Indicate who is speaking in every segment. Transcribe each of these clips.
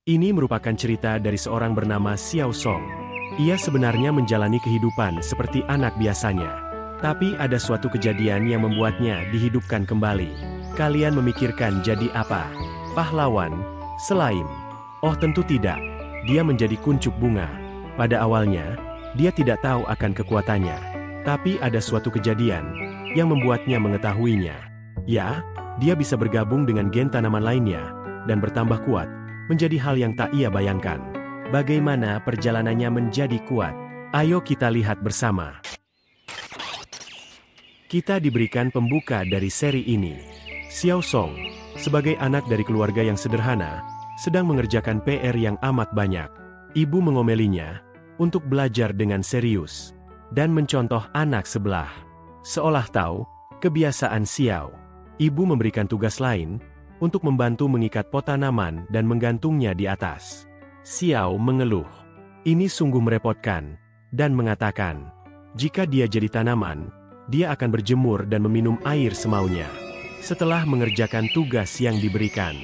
Speaker 1: Ini merupakan cerita dari seorang bernama Xiao Song. Ia sebenarnya menjalani kehidupan seperti anak biasanya. Tapi ada suatu kejadian yang membuatnya dihidupkan kembali. Kalian memikirkan jadi apa? Pahlawan? Slime? Oh tentu tidak. Dia menjadi kuncup bunga. Pada awalnya, dia tidak tahu akan kekuatannya. Tapi ada suatu kejadian yang membuatnya mengetahuinya. Ya, dia bisa bergabung dengan gen tanaman lainnya dan bertambah kuat. Menjadi hal yang tak ia bayangkan. Bagaimana perjalanannya menjadi kuat? Ayo kita lihat bersama. Kita diberikan pembuka dari seri ini. Xiao Song, sebagai anak dari keluarga yang sederhana, sedang mengerjakan PR yang amat banyak. Ibu mengomelinya untuk belajar dengan serius dan mencontoh anak sebelah. Seolah tahu kebiasaan Xiao, ibu memberikan tugas lain untuk membantu mengikat pot tanaman dan menggantungnya di atas. Xiao mengeluh. Ini sungguh merepotkan, dan mengatakan, jika dia jadi tanaman, dia akan berjemur dan meminum air semaunya. Setelah mengerjakan tugas yang diberikan,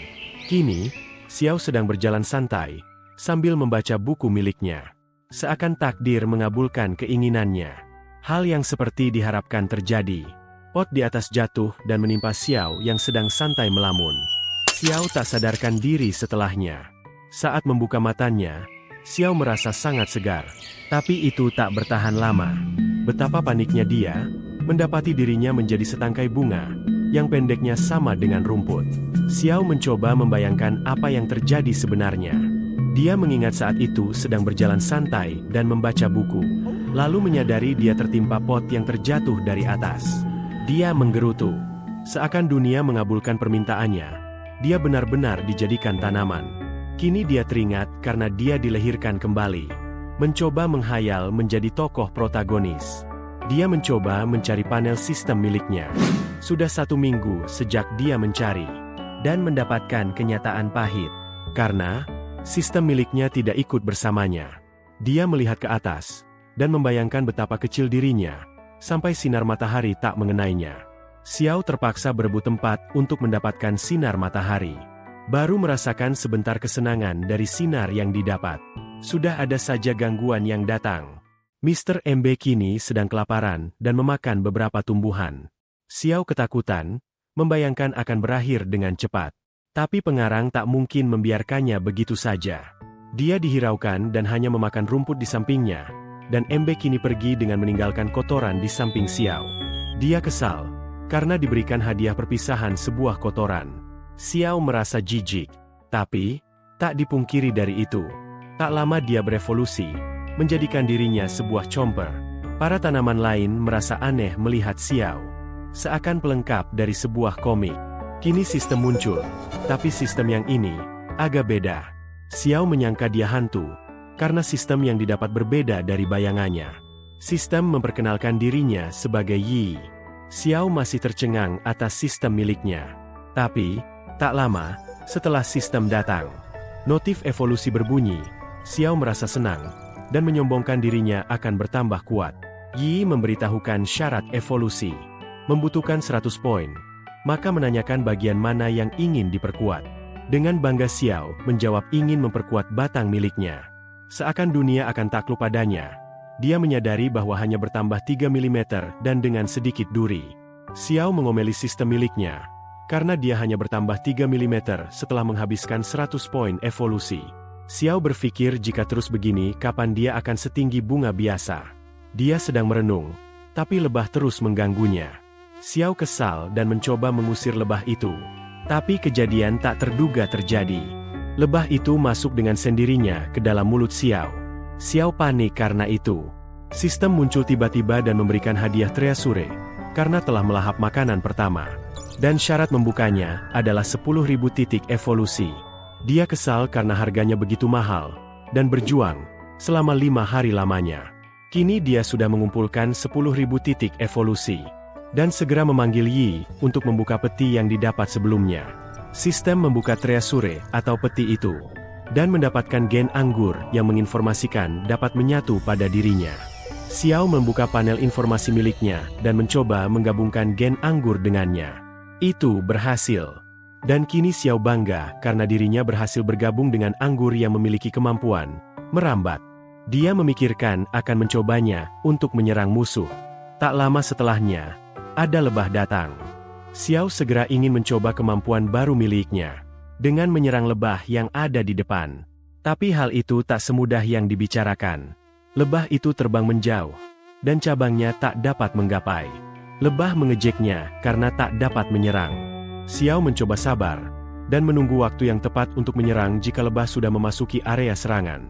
Speaker 1: kini, Xiao sedang berjalan santai, sambil membaca buku miliknya. Seakan takdir mengabulkan keinginannya. Hal yang seperti diharapkan terjadi. Pot di atas jatuh dan menimpa Xiao yang sedang santai melamun. Xiao tak sadarkan diri setelahnya. Saat membuka matanya, Xiao merasa sangat segar. Tapi itu tak bertahan lama. Betapa paniknya dia, mendapati dirinya menjadi setangkai bunga, yang pendeknya sama dengan rumput. Xiao mencoba membayangkan apa yang terjadi sebenarnya. Dia mengingat saat itu sedang berjalan santai dan membaca buku. Lalu menyadari dia tertimpa pot yang terjatuh dari atas. Dia menggerutu. Seakan dunia mengabulkan permintaannya. Dia benar-benar dijadikan tanaman. Kini dia teringat karena dia dilahirkan kembali. Mencoba menghayal menjadi tokoh protagonis. Dia mencoba mencari panel sistem miliknya. Sudah 1 minggu sejak dia mencari. Dan mendapatkan kenyataan pahit. Karena sistem miliknya tidak ikut bersamanya. Dia melihat ke atas. Dan membayangkan betapa kecil dirinya. Sampai sinar matahari tak mengenainya. Xiao terpaksa berebut tempat untuk mendapatkan sinar matahari. Baru merasakan sebentar kesenangan dari sinar yang didapat. Sudah ada saja gangguan yang datang. Mr. MB kini sedang kelaparan dan memakan beberapa tumbuhan. Xiao ketakutan, membayangkan akan berakhir dengan cepat. Tapi pengarang tak mungkin membiarkannya begitu saja. Dia dihiraukan dan hanya memakan rumput di sampingnya. Dan MB kini pergi dengan meninggalkan kotoran di samping Xiao. Dia kesal, karena diberikan hadiah perpisahan sebuah kotoran. Xiao merasa jijik, tapi tak dipungkiri dari itu. Tak lama dia berevolusi, menjadikan dirinya sebuah chomper. Para tanaman lain merasa aneh melihat Xiao. Seakan pelengkap dari sebuah komik. Kini sistem muncul, tapi sistem yang ini agak beda. Xiao menyangka dia hantu. Karena sistem yang didapat berbeda dari bayangannya. Sistem memperkenalkan dirinya sebagai Yi. Xiao masih tercengang atas sistem miliknya. Tapi, tak lama, setelah sistem datang, notif evolusi berbunyi. Xiao merasa senang, dan menyombongkan dirinya akan bertambah kuat. Yi memberitahukan syarat evolusi. Membutuhkan 100 poin. Maka menanyakan bagian mana yang ingin diperkuat. Dengan bangga Xiao menjawab ingin memperkuat batang miliknya. Seakan dunia akan takluk padanya. Dia menyadari bahwa hanya bertambah 3 mm dan dengan sedikit duri. Xiao mengomeli sistem miliknya. Karena dia hanya bertambah 3 mm setelah menghabiskan 100 poin evolusi. Xiao berpikir jika terus begini kapan dia akan setinggi bunga biasa. Dia sedang merenung. Tapi lebah terus mengganggunya. Xiao kesal dan mencoba mengusir lebah itu. Tapi kejadian tak terduga terjadi. Lebah itu masuk dengan sendirinya ke dalam mulut Xiao. Xiao panik karena itu. Sistem muncul tiba-tiba dan memberikan hadiah Treasure, karena telah melahap makanan pertama. Dan syarat membukanya adalah 10.000 titik evolusi. Dia kesal karena harganya begitu mahal, dan berjuang selama 5 hari lamanya. Kini dia sudah mengumpulkan 10.000 titik evolusi. Dan segera memanggil Yi untuk membuka peti yang didapat sebelumnya. Sistem membuka Treasure atau peti itu, dan mendapatkan gen anggur yang menginformasikan dapat menyatu pada dirinya. Xiao membuka panel informasi miliknya dan mencoba menggabungkan gen anggur dengannya. Itu berhasil. Dan kini Xiao bangga karena dirinya berhasil bergabung dengan anggur yang memiliki kemampuan merambat. Dia memikirkan akan mencobanya untuk menyerang musuh. Tak lama setelahnya, ada lebah datang. Xiao segera ingin mencoba kemampuan baru miliknya dengan menyerang lebah yang ada di depan. Tapi hal itu tak semudah yang dibicarakan. Lebah itu terbang menjauh, dan cabangnya tak dapat menggapai. Lebah mengejeknya karena tak dapat menyerang. Xiao mencoba sabar, dan menunggu waktu yang tepat untuk menyerang jika lebah sudah memasuki area serangan.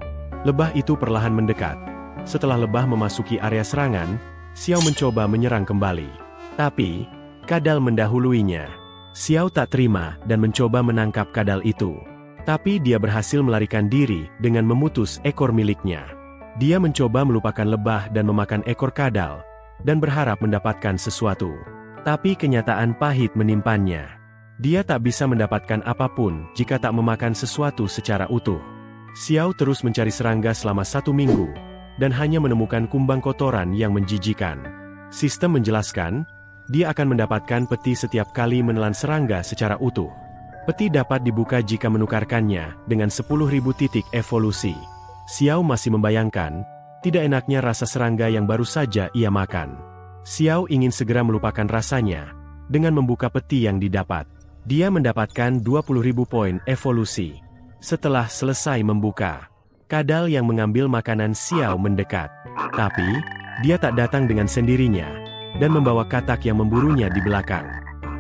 Speaker 1: Lebah itu perlahan mendekat. Setelah lebah memasuki area serangan, Xiao mencoba menyerang kembali. Tapi, kadal mendahuluinya. Xiao tak terima dan mencoba menangkap kadal itu. Tapi dia berhasil melarikan diri dengan memutus ekor miliknya. Dia mencoba melupakan lebah dan memakan ekor kadal, dan berharap mendapatkan sesuatu. Tapi kenyataan pahit menimpannya. Dia tak bisa mendapatkan apapun jika tak memakan sesuatu secara utuh. Xiao terus mencari serangga selama 1 minggu, dan hanya menemukan kumbang kotoran yang menjijikan. Sistem menjelaskan, dia akan mendapatkan peti setiap kali menelan serangga secara utuh. Peti dapat dibuka jika menukarkannya dengan 10.000 titik evolusi. Xiao masih membayangkan, tidak enaknya rasa serangga yang baru saja ia makan. Xiao ingin segera melupakan rasanya, dengan membuka peti yang didapat. Dia mendapatkan 20.000 poin evolusi. Setelah selesai membuka, kadal yang mengambil makanan Xiao mendekat. Tapi, dia tak datang dengan sendirinya, dan membawa katak yang memburunya di belakang.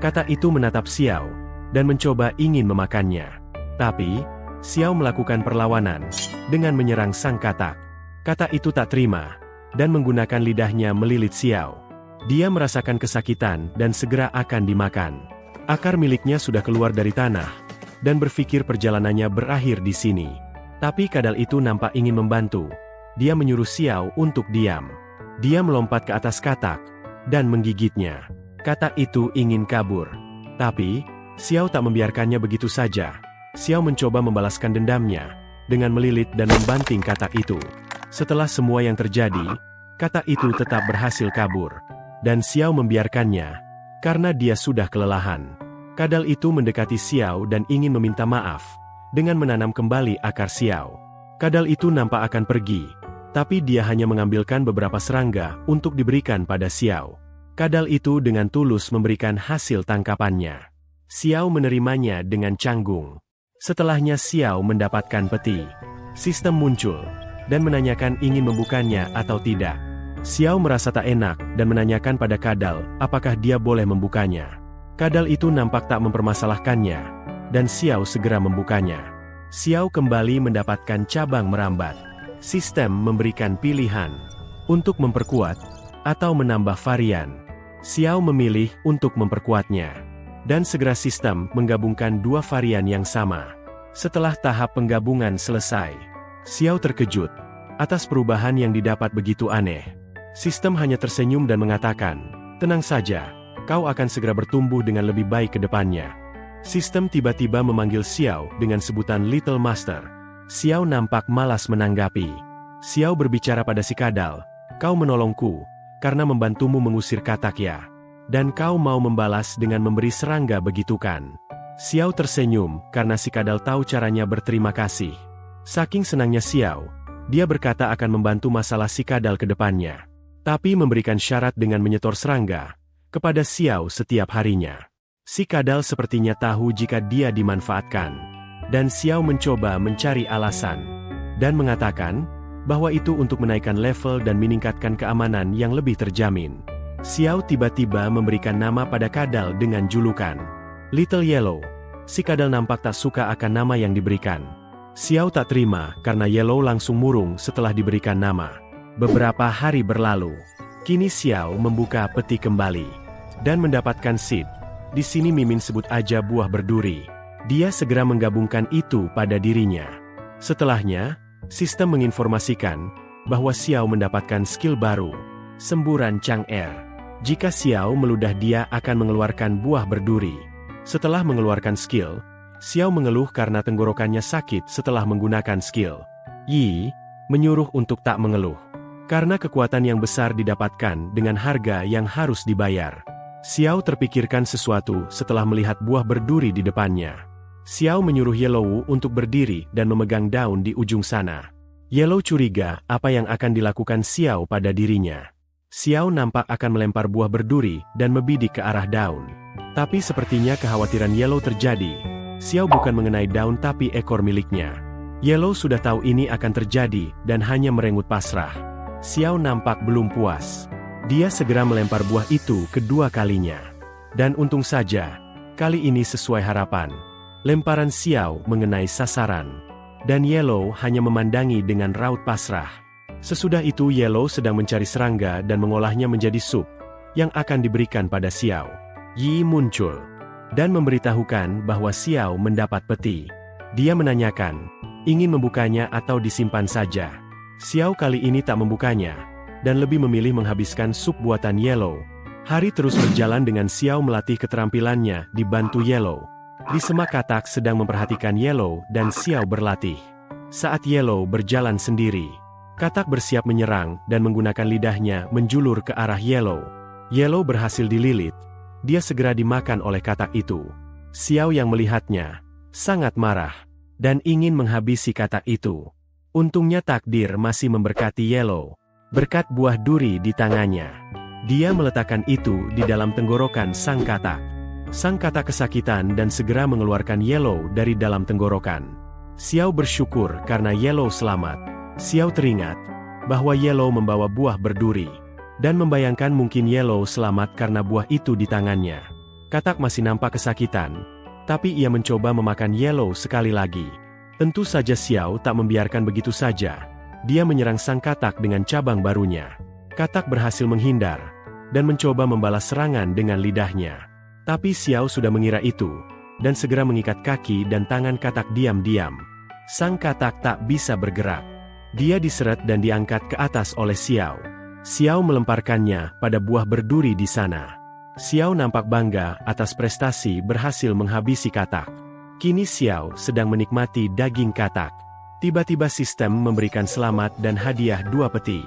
Speaker 1: Katak itu menatap Xiao, dan mencoba ingin memakannya. Tapi, Xiao melakukan perlawanan, dengan menyerang sang katak. Katak itu tak terima, dan menggunakan lidahnya melilit Xiao. Dia merasakan kesakitan dan segera akan dimakan. Akar miliknya sudah keluar dari tanah, dan berpikir perjalanannya berakhir di sini. Tapi kadal itu nampak ingin membantu. Dia menyuruh Xiao untuk diam. Dia melompat ke atas katak, dan menggigitnya. Katak itu ingin kabur. Tapi, Xiao tak membiarkannya begitu saja. Xiao mencoba membalaskan dendamnya, dengan melilit dan membanting katak itu. Setelah semua yang terjadi, katak itu tetap berhasil kabur. Dan Xiao membiarkannya, karena dia sudah kelelahan. Kadal itu mendekati Xiao dan ingin meminta maaf, dengan menanam kembali akar Xiao. Kadal itu nampak akan pergi, tapi dia hanya mengambilkan beberapa serangga untuk diberikan pada Xiao. Kadal itu dengan tulus memberikan hasil tangkapannya. Xiao menerimanya dengan canggung. Setelahnya Xiao mendapatkan peti. Sistem muncul, dan menanyakan ingin membukanya atau tidak. Xiao merasa tak enak, dan menanyakan pada kadal, apakah dia boleh membukanya. Kadal itu nampak tak mempermasalahkannya, dan Xiao segera membukanya. Xiao kembali mendapatkan cabang merambat. Sistem memberikan pilihan, untuk memperkuat, atau menambah varian. Xiao memilih untuk memperkuatnya. Dan segera sistem menggabungkan 2 varian yang sama. Setelah tahap penggabungan selesai, Xiao terkejut atas perubahan yang didapat begitu aneh. Sistem hanya tersenyum dan mengatakan, tenang saja, kau akan segera bertumbuh dengan lebih baik ke depannya. Sistem tiba-tiba memanggil Xiao dengan sebutan Little Master. Xiao nampak malas menanggapi. Xiao berbicara pada si kadal, kau menolongku, karena membantumu mengusir katak ya. Dan kau mau membalas dengan memberi serangga begitu kan? Xiao tersenyum, karena si kadal tahu caranya berterima kasih. Saking senangnya Xiao, dia berkata akan membantu masalah si kadal ke depannya. Tapi memberikan syarat dengan menyetor serangga kepada Xiao setiap harinya. Si kadal sepertinya tahu jika dia dimanfaatkan. Dan Xiao mencoba mencari alasan. Dan mengatakan, bahwa itu untuk menaikkan level dan meningkatkan keamanan yang lebih terjamin. Xiao tiba-tiba memberikan nama pada kadal dengan julukan Little Yellow. Si kadal nampak tak suka akan nama yang diberikan. Xiao tak terima karena Yellow langsung murung setelah diberikan nama. Beberapa hari berlalu. Kini Xiao membuka peti kembali. Dan mendapatkan seed. Di sini Mimin sebut aja buah berduri. Dia segera menggabungkan itu pada dirinya. Setelahnya, sistem menginformasikan bahwa Xiao mendapatkan skill baru. Semburan Chang'er. Jika Xiao meludah dia akan mengeluarkan buah berduri. Setelah mengeluarkan skill, Xiao mengeluh karena tenggorokannya sakit setelah menggunakan skill. Yi menyuruh untuk tak mengeluh. Karena kekuatan yang besar didapatkan dengan harga yang harus dibayar. Xiao terpikirkan sesuatu setelah melihat buah berduri di depannya. Xiao menyuruh Yellow untuk berdiri dan memegang daun di ujung sana. Yellow curiga apa yang akan dilakukan Xiao pada dirinya. Xiao nampak akan melempar buah berduri dan membidik ke arah daun. Tapi sepertinya kekhawatiran Yellow terjadi. Xiao bukan mengenai daun tapi ekor miliknya. Yellow sudah tahu ini akan terjadi dan hanya merengut pasrah. Xiao nampak belum puas. Dia segera melempar buah itu kedua kalinya. Dan untung saja, kali ini sesuai harapan. Lemparan Xiao mengenai sasaran. Dan Yellow hanya memandangi dengan raut pasrah. Sesudah itu Yellow sedang mencari serangga dan mengolahnya menjadi sup, yang akan diberikan pada Xiao. Yi muncul, dan memberitahukan bahwa Xiao mendapat peti. Dia menanyakan, ingin membukanya atau disimpan saja. Xiao kali ini tak membukanya, dan lebih memilih menghabiskan sup buatan Yellow. Hari terus berjalan dengan Xiao melatih keterampilannya dibantu Yellow. Di semak katak sedang memperhatikan Yellow dan Xiao berlatih. Saat Yellow berjalan sendiri, katak bersiap menyerang dan menggunakan lidahnya menjulur ke arah Yellow. Yellow berhasil dililit. Dia segera dimakan oleh katak itu. Xiao yang melihatnya sangat marah dan ingin menghabisi katak itu. Untungnya takdir masih memberkati Yellow. Berkat buah duri di tangannya, dia meletakkan itu di dalam tenggorokan sang katak. Sang katak kesakitan dan segera mengeluarkan Yellow dari dalam tenggorokan. Xiao bersyukur karena Yellow selamat. Xiao teringat bahwa Yellow membawa buah berduri, dan membayangkan mungkin Yellow selamat karena buah itu di tangannya. Katak masih nampak kesakitan, tapi ia mencoba memakan Yellow sekali lagi. Tentu saja Xiao tak membiarkan begitu saja. Dia menyerang sang katak dengan cabang barunya. Katak berhasil menghindar, dan mencoba membalas serangan dengan lidahnya. Tapi Xiao sudah mengira itu, dan segera mengikat kaki dan tangan katak diam-diam. Sang katak tak bisa bergerak. Dia diseret dan diangkat ke atas oleh Xiao. Xiao melemparkannya pada buah berduri di sana. Xiao nampak bangga atas prestasi berhasil menghabisi katak. Kini Xiao sedang menikmati daging katak. Tiba-tiba sistem memberikan selamat dan hadiah 2 peti.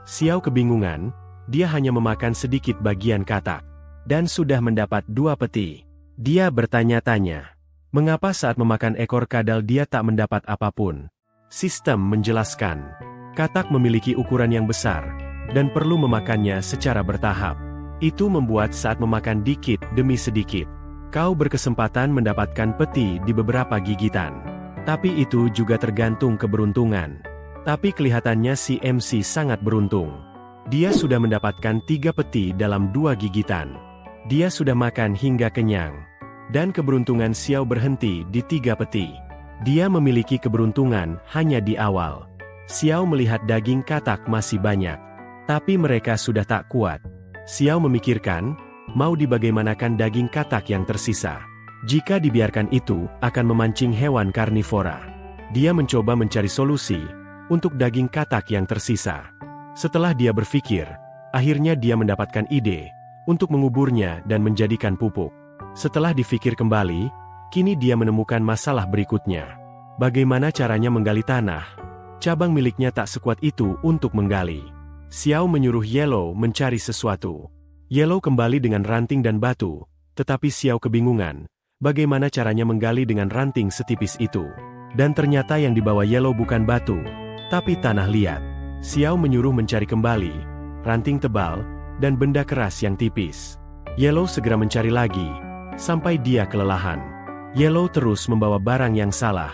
Speaker 1: Xiao kebingungan, dia hanya memakan sedikit bagian katak. Dan sudah mendapat 2 peti. Dia bertanya-tanya, mengapa saat memakan ekor kadal dia tak mendapat apapun? Sistem menjelaskan, katak memiliki ukuran yang besar, dan perlu memakannya secara bertahap. Itu membuat saat memakan dikit demi sedikit, kau berkesempatan mendapatkan peti di beberapa gigitan. Tapi itu juga tergantung keberuntungan. Tapi kelihatannya si MC sangat beruntung. Dia sudah mendapatkan 3 peti dalam 2 gigitan. Dia sudah makan hingga kenyang. Dan keberuntungan Xiao berhenti di 3 peti. Dia memiliki keberuntungan hanya di awal. Xiao melihat daging katak masih banyak. Tapi mereka sudah tak kuat. Xiao memikirkan, mau dibagaimanakan daging katak yang tersisa. Jika dibiarkan itu, akan memancing hewan karnivora. Dia mencoba mencari solusi untuk daging katak yang tersisa. Setelah dia berpikir, akhirnya dia mendapatkan ide untuk menguburnya dan menjadikan pupuk. Setelah dipikir kembali, kini dia menemukan masalah berikutnya. Bagaimana caranya menggali tanah? Cabang miliknya tak sekuat itu untuk menggali. Xiao menyuruh Yellow mencari sesuatu. Yellow kembali dengan ranting dan batu, tetapi Xiao kebingungan, bagaimana caranya menggali dengan ranting setipis itu. Dan ternyata yang dibawa Yellow bukan batu, tapi tanah liat. Xiao menyuruh mencari kembali ranting tebal dan benda keras yang tipis. Yellow segera mencari lagi, sampai dia kelelahan. Yellow terus membawa barang yang salah.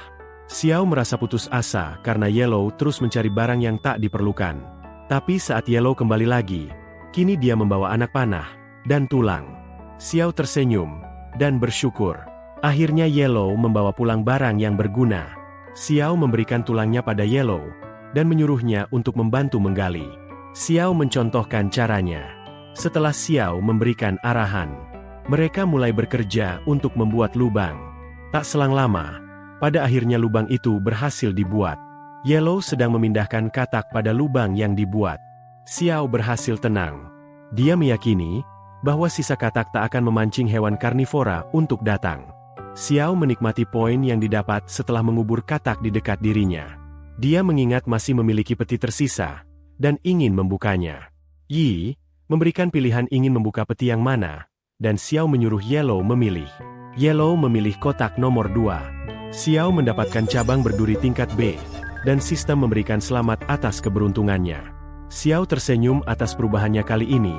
Speaker 1: Xiao merasa putus asa karena Yellow terus mencari barang yang tak diperlukan. Tapi saat Yellow kembali lagi, kini dia membawa anak panah dan tulang. Xiao tersenyum dan bersyukur. Akhirnya Yellow membawa pulang barang yang berguna. Xiao memberikan tulangnya pada Yellow dan menyuruhnya untuk membantu menggali. Xiao mencontohkan caranya. Setelah Xiao memberikan arahan, mereka mulai bekerja untuk membuat lubang. Tak selang lama, pada akhirnya lubang itu berhasil dibuat. Yellow sedang memindahkan katak pada lubang yang dibuat. Xiao berhasil tenang. Dia meyakini bahwa sisa katak tak akan memancing hewan karnivora untuk datang. Xiao menikmati poin yang didapat setelah mengubur katak di dekat dirinya. Dia mengingat masih memiliki peti tersisa dan ingin membukanya. Yi memberikan pilihan ingin membuka peti yang mana, dan Xiao menyuruh Yellow memilih. Yellow memilih kotak nomor 2. Xiao mendapatkan cabang berduri tingkat B, dan sistem memberikan selamat atas keberuntungannya. Xiao tersenyum atas perubahannya kali ini,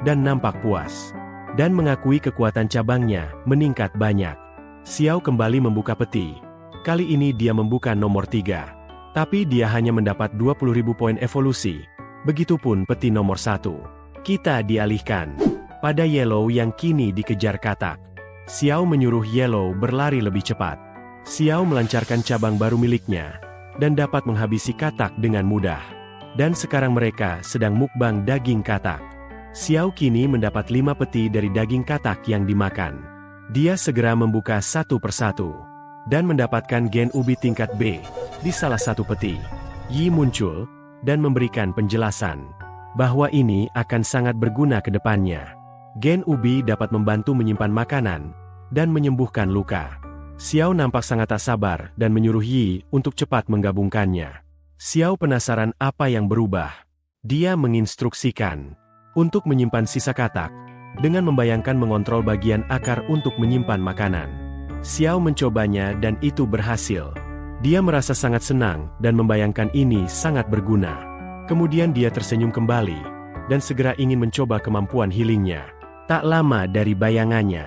Speaker 1: dan nampak puas. Dan mengakui kekuatan cabangnya meningkat banyak. Xiao kembali membuka peti. Kali ini dia membuka nomor 3. Tapi dia hanya mendapat 20.000 poin evolusi. Begitupun peti nomor 1. Kita dialihkan pada Yellow yang kini dikejar katak. Xiao menyuruh Yellow berlari lebih cepat. Xiao melancarkan cabang baru miliknya, dan dapat menghabisi katak dengan mudah. Dan sekarang mereka sedang mukbang daging katak. Xiao kini mendapat 5 peti dari daging katak yang dimakan. Dia segera membuka satu persatu, dan mendapatkan gen ubi tingkat B di salah satu peti. Yi muncul, dan memberikan penjelasan bahwa ini akan sangat berguna ke depannya. Gen ubi dapat membantu menyimpan makanan, dan menyembuhkan luka. Xiao nampak sangat tak sabar dan menyuruh Yi untuk cepat menggabungkannya. Xiao penasaran apa yang berubah. Dia menginstruksikan untuk menyimpan sisa katak, dengan membayangkan mengontrol bagian akar untuk menyimpan makanan. Xiao mencobanya dan itu berhasil. Dia merasa sangat senang dan membayangkan ini sangat berguna. Kemudian dia tersenyum kembali, dan segera ingin mencoba kemampuan healingnya. Tak lama dari bayangannya,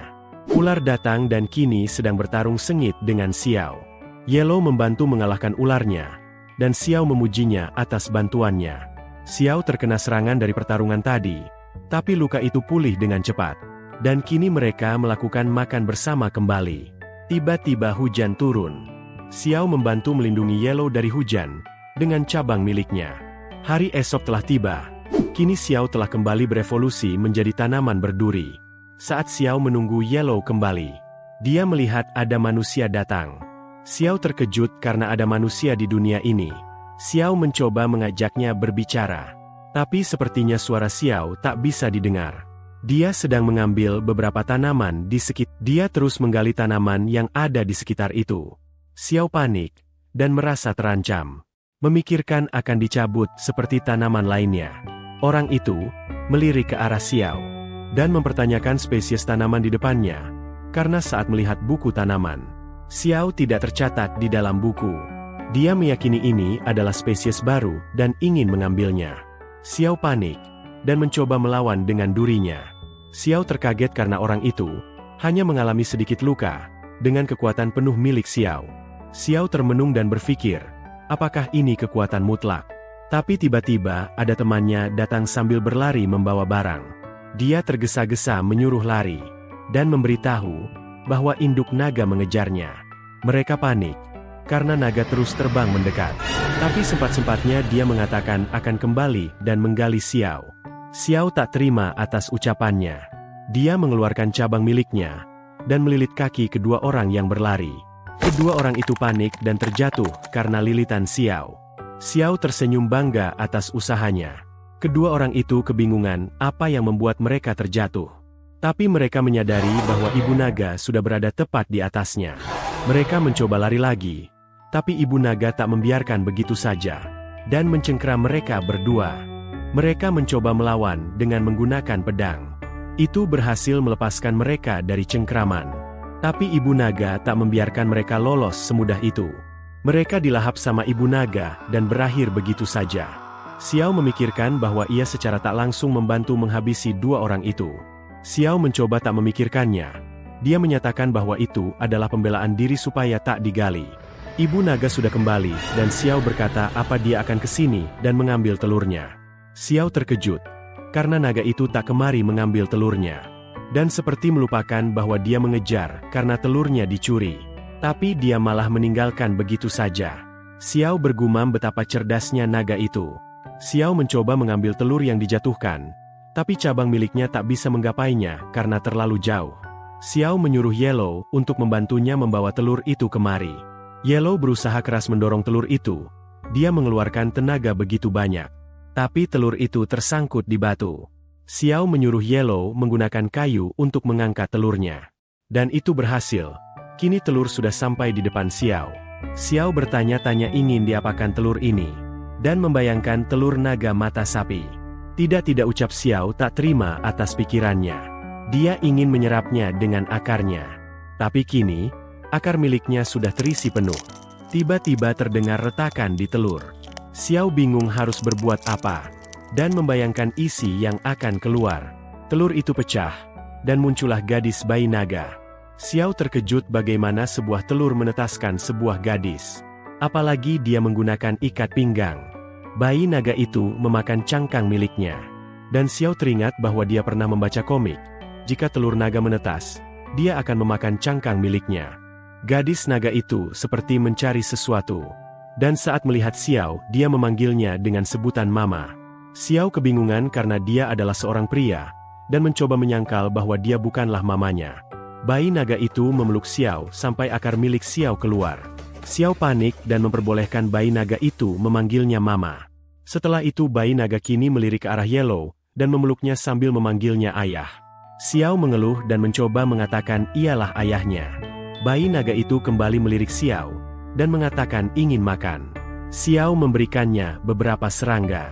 Speaker 1: ular datang dan kini sedang bertarung sengit dengan Xiao. Yellow membantu mengalahkan ularnya, dan Xiao memujinya atas bantuannya. Xiao terkena serangan dari pertarungan tadi, tapi luka itu pulih dengan cepat. Dan kini mereka melakukan makan bersama kembali. Tiba-tiba hujan turun. Xiao membantu melindungi Yellow dari hujan, dengan cabang miliknya. Hari esok telah tiba. Kini Xiao telah kembali berevolusi menjadi tanaman berduri. Saat Xiao menunggu Yellow kembali, dia melihat ada manusia datang. Xiao terkejut karena ada manusia di dunia ini. Xiao mencoba mengajaknya berbicara, tapi sepertinya suara Xiao tak bisa didengar. Dia sedang mengambil beberapa tanaman di sekitar. Dia terus menggali tanaman yang ada di sekitar itu. Xiao panik, dan merasa terancam. Memikirkan akan dicabut seperti tanaman lainnya. Orang itu melirik ke arah Xiao, dan mempertanyakan spesies tanaman di depannya, karena saat melihat buku tanaman, Xiao tidak tercatat di dalam buku. Dia meyakini ini adalah spesies baru dan ingin mengambilnya. Xiao panik, dan mencoba melawan dengan durinya. Xiao terkaget karena orang itu hanya mengalami sedikit luka, dengan kekuatan penuh milik Xiao. Xiao termenung dan berpikir, apakah ini kekuatan mutlak? Tapi tiba-tiba ada temannya datang sambil berlari membawa barang. Dia tergesa-gesa menyuruh lari, dan memberitahu bahwa induk naga mengejarnya. Mereka panik, karena naga terus terbang mendekat. Tapi sempat-sempatnya dia mengatakan akan kembali dan menggali Xiao. Xiao tak terima atas ucapannya. Dia mengeluarkan cabang miliknya, dan melilit kaki kedua orang yang berlari. Kedua orang itu panik dan terjatuh karena lilitan Xiao. Xiao tersenyum bangga atas usahanya. Kedua orang itu kebingungan apa yang membuat mereka terjatuh. Tapi mereka menyadari bahwa ibu naga sudah berada tepat di atasnya. Mereka mencoba lari lagi, tapi ibu naga tak membiarkan begitu saja, dan mencengkeram mereka berdua. Mereka mencoba melawan dengan menggunakan pedang. Itu berhasil melepaskan mereka dari cengkeraman. Tapi ibu naga tak membiarkan mereka lolos semudah itu. Mereka dilahap sama ibu naga dan berakhir begitu saja. Xiao memikirkan bahwa ia secara tak langsung membantu menghabisi dua orang itu. Xiao mencoba tak memikirkannya. Dia menyatakan bahwa itu adalah pembelaan diri supaya tak digali. Ibu naga sudah kembali, dan Xiao berkata apa dia akan ke sini dan mengambil telurnya. Xiao terkejut, karena naga itu tak kemari mengambil telurnya. Dan seperti melupakan bahwa dia mengejar karena telurnya dicuri. Tapi dia malah meninggalkan begitu saja. Xiao bergumam betapa cerdasnya naga itu. Xiao mencoba mengambil telur yang dijatuhkan, tapi cabang miliknya tak bisa menggapainya karena terlalu jauh. Xiao menyuruh Yellow untuk membantunya membawa telur itu kemari. Yellow berusaha keras mendorong telur itu. Dia mengeluarkan tenaga begitu banyak. Tapi telur itu tersangkut di batu. Xiao menyuruh Yellow menggunakan kayu untuk mengangkat telurnya. Dan itu berhasil. Kini telur sudah sampai di depan Xiao. Xiao bertanya-tanya ingin diapakan telur ini. Dan membayangkan telur naga mata sapi. Tidak ucap Xiao tak terima atas pikirannya. Dia ingin menyerapnya dengan akarnya. Tapi kini, akar miliknya sudah terisi penuh. Tiba-tiba terdengar retakan di telur. Xiao bingung harus berbuat apa, dan membayangkan isi yang akan keluar. Telur itu pecah, dan muncullah gadis bayi naga. Xiao terkejut bagaimana sebuah telur menetaskan sebuah gadis. Apalagi dia menggunakan ikat pinggang. Bayi naga itu memakan cangkang miliknya. Dan Xiao teringat bahwa dia pernah membaca komik. Jika telur naga menetas, dia akan memakan cangkang miliknya. Gadis naga itu seperti mencari sesuatu. Dan saat melihat Xiao, dia memanggilnya dengan sebutan Mama. Xiao kebingungan karena dia adalah seorang pria, dan mencoba menyangkal bahwa dia bukanlah mamanya. Bayi naga itu memeluk Xiao sampai akar milik Xiao keluar. Xiao panik dan memperbolehkan bayi naga itu memanggilnya Mama. Setelah itu bayi naga kini melirik ke arah Yellow, dan memeluknya sambil memanggilnya ayah. Xiao mengeluh dan mencoba mengatakan ialah ayahnya. Bayi naga itu kembali melirik Xiao, dan mengatakan ingin makan. Xiao memberikannya beberapa serangga.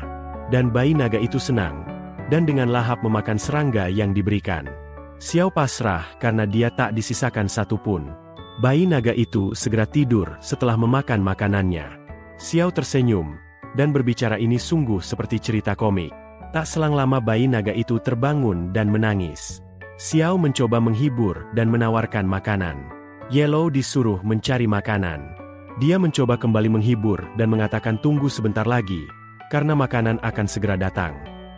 Speaker 1: Dan bayi naga itu senang, dan dengan lahap memakan serangga yang diberikan. Xiao pasrah karena dia tak disisakan satupun. Bayi naga itu segera tidur setelah memakan makanannya. Xiao tersenyum, dan berbicara ini sungguh seperti cerita komik. Tak selang lama bayi naga itu terbangun dan menangis. Xiao mencoba menghibur dan menawarkan makanan. Yellow disuruh mencari makanan. Dia mencoba kembali menghibur dan mengatakan tunggu sebentar lagi, karena makanan akan segera datang.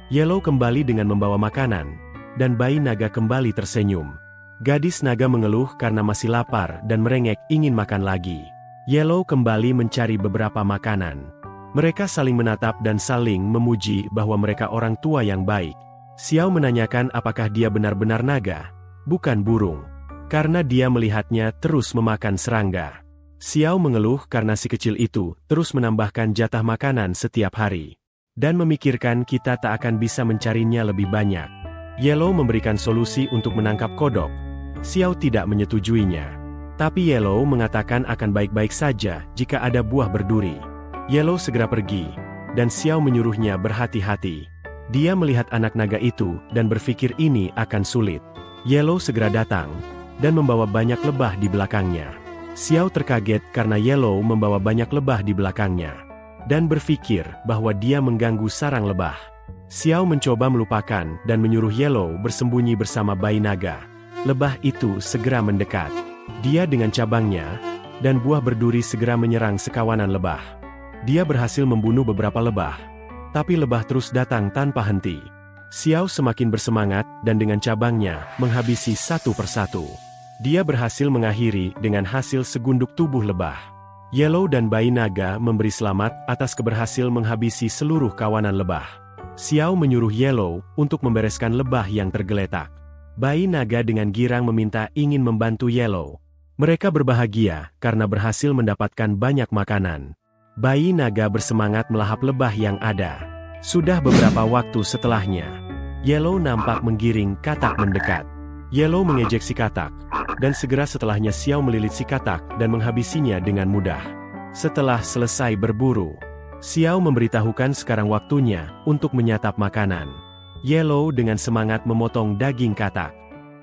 Speaker 1: Yellow kembali dengan membawa makanan, dan bayi naga kembali tersenyum. Gadis naga mengeluh karena masih lapar dan merengek ingin makan lagi. Yellow kembali mencari beberapa makanan. Mereka saling menatap dan saling memuji bahwa mereka orang tua yang baik. Xiao menanyakan apakah dia benar-benar naga, bukan burung. Karena dia melihatnya terus memakan serangga. Xiao mengeluh karena si kecil itu terus menambahkan jatah makanan setiap hari. Dan memikirkan kita tak akan bisa mencarinya lebih banyak. Yellow memberikan solusi untuk menangkap kodok. Xiao tidak menyetujuinya. Tapi Yellow mengatakan akan baik-baik saja jika ada buah berduri. Yellow segera pergi, dan Xiao menyuruhnya berhati-hati. Dia melihat anak naga itu dan berpikir ini akan sulit. Yellow segera datang, dan membawa banyak lebah di belakangnya. Xiao terkaget karena Yellow membawa banyak lebah di belakangnya, dan berpikir bahwa dia mengganggu sarang lebah. Xiao mencoba melupakan dan menyuruh Yellow bersembunyi bersama bayi naga. Lebah itu segera mendekat. Dia dengan cabangnya, dan buah berduri segera menyerang sekawanan lebah. Dia berhasil membunuh beberapa lebah, tapi lebah terus datang tanpa henti. Xiao semakin bersemangat dan dengan cabangnya menghabisi satu persatu. Dia berhasil mengakhiri dengan hasil segunduk tubuh lebah. Yellow dan bayi naga memberi selamat atas keberhasil menghabisi seluruh kawanan lebah. Xiao menyuruh Yellow untuk membereskan lebah yang tergeletak. Bayi naga dengan girang meminta ingin membantu Yellow. Mereka berbahagia karena berhasil mendapatkan banyak makanan. Bayi naga bersemangat melahap lebah yang ada. Sudah beberapa waktu setelahnya, Yellow nampak menggiring katak mendekat. Yellow mengejek si katak, dan segera setelahnya Xiao melilit si katak dan menghabisinya dengan mudah. Setelah selesai berburu, Xiao memberitahukan sekarang waktunya untuk menyantap makanan. Yellow dengan semangat memotong daging katak,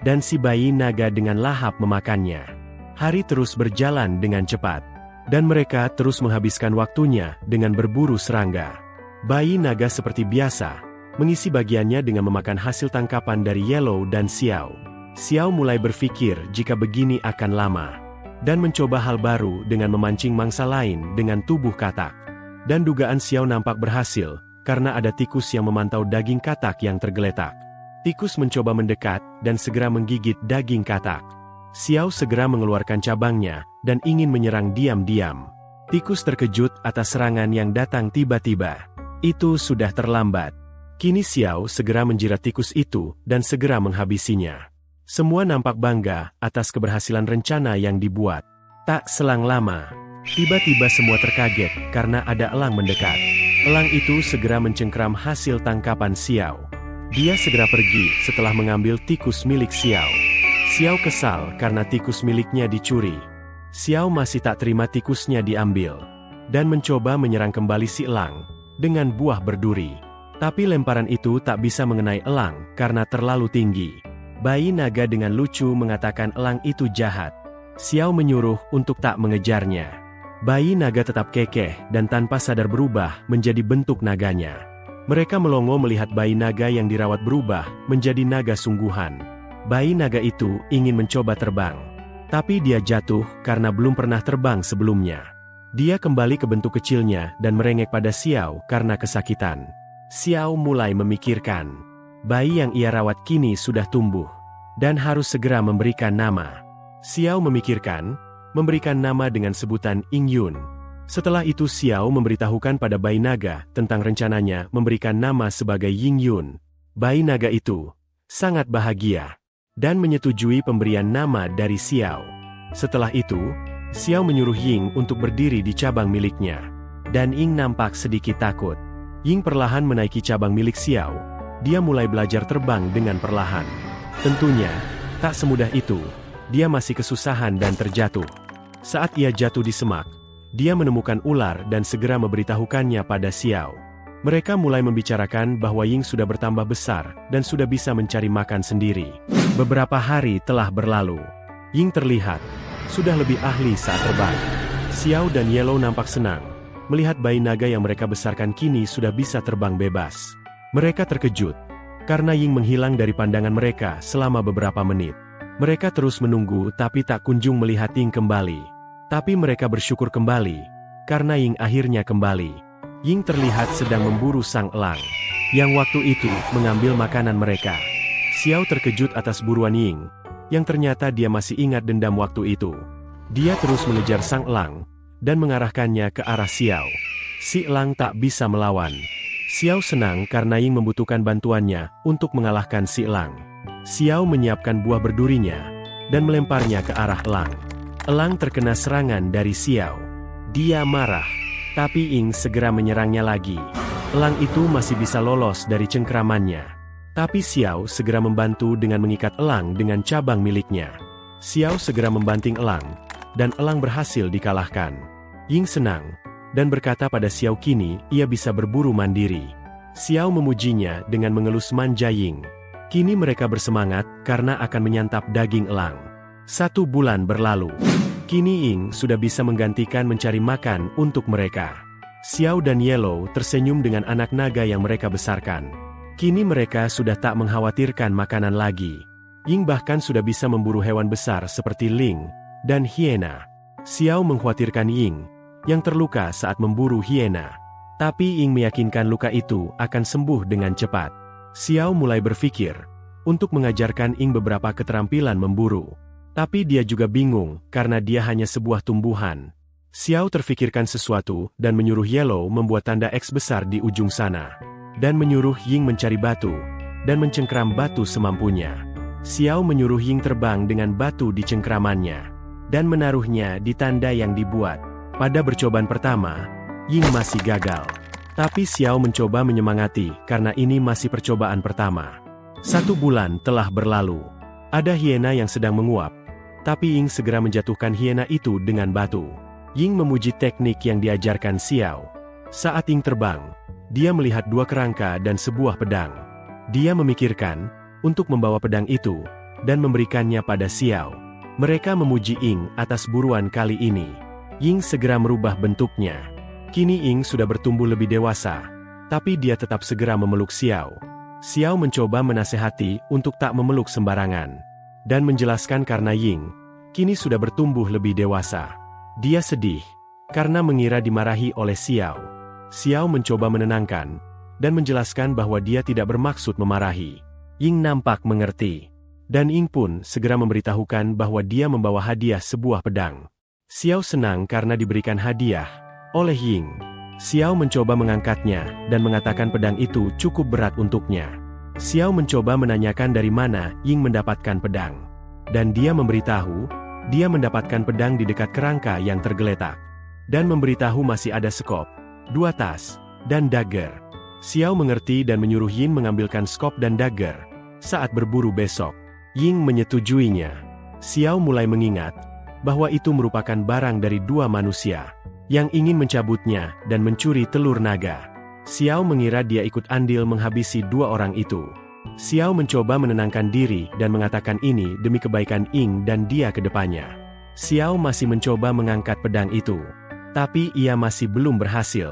Speaker 1: dan si bayi naga dengan lahap memakannya. Hari terus berjalan dengan cepat. Dan mereka terus menghabiskan waktunya dengan berburu serangga. Bayi naga seperti biasa, mengisi bagiannya dengan memakan hasil tangkapan dari Yellow dan Xiao. Xiao mulai berpikir jika begini akan lama. Dan mencoba hal baru dengan memancing mangsa lain dengan tubuh katak. Dan dugaan Xiao nampak berhasil, karena ada tikus yang memantau daging katak yang tergeletak. Tikus mencoba mendekat dan segera menggigit daging katak. Xiao segera mengeluarkan cabangnya, dan ingin menyerang diam-diam. Tikus terkejut atas serangan yang datang tiba-tiba. Itu sudah terlambat. Kini Xiao segera menjirat tikus itu, dan segera menghabisinya. Semua nampak bangga atas keberhasilan rencana yang dibuat. Tak selang lama, tiba-tiba semua terkaget karena ada elang mendekat. Elang itu segera mencengkram hasil tangkapan Xiao. Dia segera pergi setelah mengambil tikus milik Xiao. Xiao kesal karena tikus miliknya dicuri. Xiao masih tak terima tikusnya diambil, dan mencoba menyerang kembali si elang dengan buah berduri. Tapi lemparan itu tak bisa mengenai elang karena terlalu tinggi. Bayi naga dengan lucu mengatakan elang itu jahat. Xiao menyuruh untuk tak mengejarnya. Bayi naga tetap kekeh dan tanpa sadar berubah menjadi bentuk naganya. Mereka melongo melihat bayi naga yang dirawat berubah menjadi naga sungguhan. Bayi naga itu ingin mencoba terbang. Tapi dia jatuh karena belum pernah terbang sebelumnya. Dia kembali ke bentuk kecilnya dan merengek pada Xiao karena kesakitan. Xiao mulai memikirkan. Bayi yang ia rawat kini sudah tumbuh dan harus segera memberikan nama. Xiao memikirkan, memberikan nama dengan sebutan Yingyun. Setelah itu Xiao memberitahukan pada bayi naga tentang rencananya memberikan nama sebagai Yingyun. Bayi naga itu sangat bahagia dan menyetujui pemberian nama dari Xiao. Setelah itu, Xiao menyuruh Ying untuk berdiri di cabang miliknya. Dan Ying nampak sedikit takut. Ying perlahan menaiki cabang milik Xiao. Dia mulai belajar terbang dengan perlahan. Tentunya, tak semudah itu. Dia masih kesusahan dan terjatuh. Saat ia jatuh di semak, dia menemukan ular dan segera memberitahukannya pada Xiao. Mereka mulai membicarakan bahwa Ying sudah bertambah besar dan sudah bisa mencari makan sendiri. Beberapa hari telah berlalu. Ying terlihat sudah lebih ahli saat terbang. Xiao dan Yellow nampak senang melihat bayi naga yang mereka besarkan kini sudah bisa terbang bebas. Mereka terkejut karena Ying menghilang dari pandangan mereka selama beberapa menit. Mereka terus menunggu tapi tak kunjung melihat Ying kembali. Tapi mereka bersyukur kembali karena Ying akhirnya kembali. Ying terlihat sedang memburu sang elang yang waktu itu mengambil makanan mereka. Xiao terkejut atas buruan Ying yang ternyata dia masih ingat dendam waktu itu. Dia terus mengejar sang elang dan mengarahkannya ke arah Xiao. Si elang tak bisa melawan. Xiao senang karena Ying membutuhkan bantuannya untuk mengalahkan si elang. Xiao menyiapkan buah berdurinya dan melemparnya ke arah elang. Elang terkena serangan dari Xiao. Dia marah, tapi Ying segera menyerangnya lagi. Elang itu masih bisa lolos dari cengkeramannya. Tapi Xiao segera membantu dengan mengikat elang dengan cabang miliknya. Xiao segera membanting elang, dan elang berhasil dikalahkan. Ying senang dan berkata pada Xiao kini ia bisa berburu mandiri. Xiao memujinya dengan mengelus manja Ying. Kini mereka bersemangat karena akan menyantap daging elang. 1 bulan berlalu. Kini Ying sudah bisa menggantikan mencari makan untuk mereka. Xiao dan Yellow tersenyum dengan anak naga yang mereka besarkan. Kini mereka sudah tak mengkhawatirkan makanan lagi. Ying bahkan sudah bisa memburu hewan besar seperti ling dan hiena. Xiao mengkhawatirkan Ying yang terluka saat memburu hiena. Tapi Ying meyakinkan luka itu akan sembuh dengan cepat. Xiao mulai berpikir untuk mengajarkan Ying beberapa keterampilan memburu. Tapi dia juga bingung karena dia hanya sebuah tumbuhan. Xiao terfikirkan sesuatu dan menyuruh Yellow membuat tanda X besar di ujung sana. Dan menyuruh Ying mencari batu dan mencengkeram batu semampunya. Xiao menyuruh Ying terbang dengan batu di cengkeramannya dan menaruhnya di tanda yang dibuat. Pada percobaan pertama, Ying masih gagal. Tapi Xiao mencoba menyemangati karena ini masih percobaan pertama. 1 bulan telah berlalu. Ada hiena yang sedang menguap. Tapi Ying segera menjatuhkan hiena itu dengan batu. Ying memuji teknik yang diajarkan Xiao. Saat Ying terbang, dia melihat 2 kerangka dan sebuah pedang. Dia memikirkan untuk membawa pedang itu dan memberikannya pada Xiao. Mereka memuji Ying atas buruan kali ini. Ying segera merubah bentuknya. Kini Ying sudah bertumbuh lebih dewasa, tapi dia tetap segera memeluk Xiao. Xiao mencoba menasehati untuk tak memeluk sembarangan, dan menjelaskan karena Ying kini sudah bertumbuh lebih dewasa. Dia sedih karena mengira dimarahi oleh Xiao. Xiao mencoba menenangkan dan menjelaskan bahwa dia tidak bermaksud memarahi. Ying nampak mengerti, dan Ying pun segera memberitahukan bahwa dia membawa hadiah sebuah pedang. Xiao senang karena diberikan hadiah oleh Ying. Xiao mencoba mengangkatnya dan mengatakan pedang itu cukup berat untuknya. Xiao mencoba menanyakan dari mana Ying mendapatkan pedang. Dan dia memberitahu, dia mendapatkan pedang di dekat kerangka yang tergeletak. Dan memberitahu masih ada skop, 2 tas, dan dagger. Xiao mengerti dan menyuruh Ying mengambilkan skop dan dagger saat berburu besok. Ying menyetujuinya. Xiao mulai mengingat bahwa itu merupakan barang dari 2 manusia yang ingin mencabutnya dan mencuri telur naga. Xiao mengira dia ikut andil menghabisi 2 orang itu. Xiao mencoba menenangkan diri dan mengatakan ini demi kebaikan Ying dan dia ke depannya. Xiao masih mencoba mengangkat pedang itu. Tapi ia masih belum berhasil.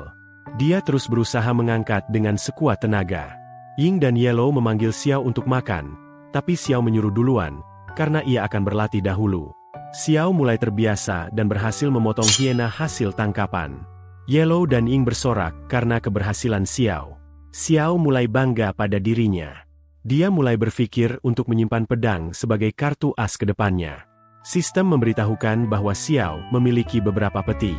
Speaker 1: Dia terus berusaha mengangkat dengan sekuat tenaga. Ying dan Yellow memanggil Xiao untuk makan, tapi Xiao menyuruh duluan, karena ia akan berlatih dahulu. Xiao mulai terbiasa dan berhasil memotong hiena hasil tangkapan. Yellow dan Ying bersorak karena keberhasilan Xiao. Xiao mulai bangga pada dirinya. Dia mulai berpikir untuk menyimpan pedang sebagai kartu as ke depannya. Sistem memberitahukan bahwa Xiao memiliki beberapa peti.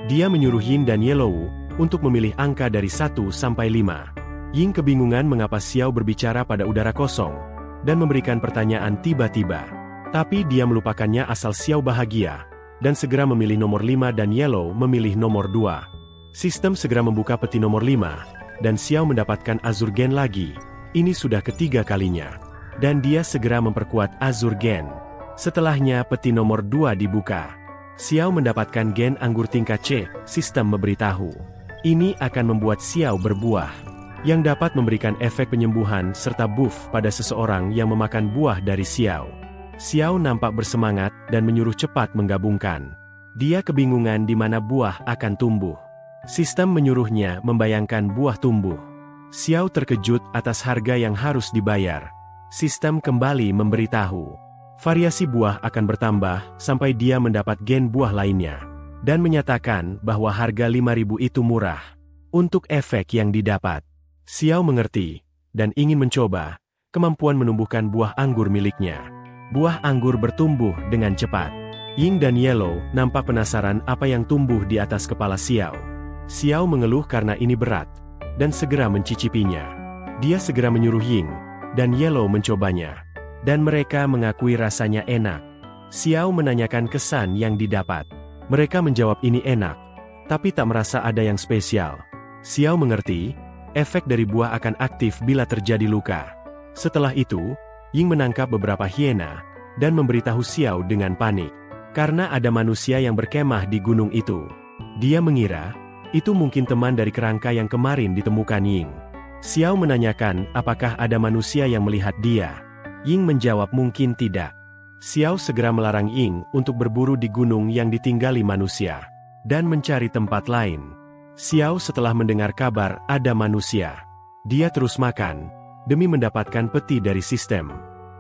Speaker 1: Dia menyuruh Ying dan Yellow untuk memilih angka dari 1 sampai 5. Ying kebingungan mengapa Xiao berbicara pada udara kosong dan memberikan pertanyaan tiba-tiba. Tapi dia melupakannya asal Xiao bahagia dan segera memilih nomor 5 dan Yellow memilih nomor 2. Sistem segera membuka peti nomor 5 dan Xiao mendapatkan Azur Gen lagi. Ini sudah ketiga kalinya. Dan dia segera memperkuat Azur Gen. Setelahnya peti nomor 2 dibuka. Xiao mendapatkan gen anggur tingkat C, sistem memberitahu. Ini akan membuat Xiao berbuah, yang dapat memberikan efek penyembuhan serta buff pada seseorang yang memakan buah dari Xiao. Xiao nampak bersemangat dan menyuruh cepat menggabungkan. Dia kebingungan di mana buah akan tumbuh. Sistem menyuruhnya membayangkan buah tumbuh. Xiao terkejut atas harga yang harus dibayar. Sistem kembali memberitahu. Variasi buah akan bertambah sampai dia mendapat gen buah lainnya. Dan menyatakan bahwa harga 5.000 itu murah. Untuk efek yang didapat. Xiao mengerti, dan ingin mencoba, kemampuan menumbuhkan buah anggur miliknya. Buah anggur bertumbuh dengan cepat. Ying dan Yellow nampak penasaran apa yang tumbuh di atas kepala Xiao. Xiao mengeluh karena ini berat, dan segera mencicipinya. Dia segera menyuruh Ying dan Yellow mencobanya. Dan mereka mengakui rasanya enak. Xiao menanyakan kesan yang didapat. Mereka menjawab ini enak, tapi tak merasa ada yang spesial. Xiao mengerti, efek dari buah akan aktif bila terjadi luka. Setelah itu, Ying menangkap beberapa hiena, dan memberitahu Xiao dengan panik. Karena ada manusia yang berkemah di gunung itu. Dia mengira, itu mungkin teman dari kerangka yang kemarin ditemukan Ying. Xiao menanyakan apakah ada manusia yang melihat dia. Ying menjawab mungkin tidak. Xiao segera melarang Ying untuk berburu di gunung yang ditinggali manusia, dan mencari tempat lain. Xiao setelah mendengar kabar ada manusia. Dia terus makan, demi mendapatkan peti dari sistem.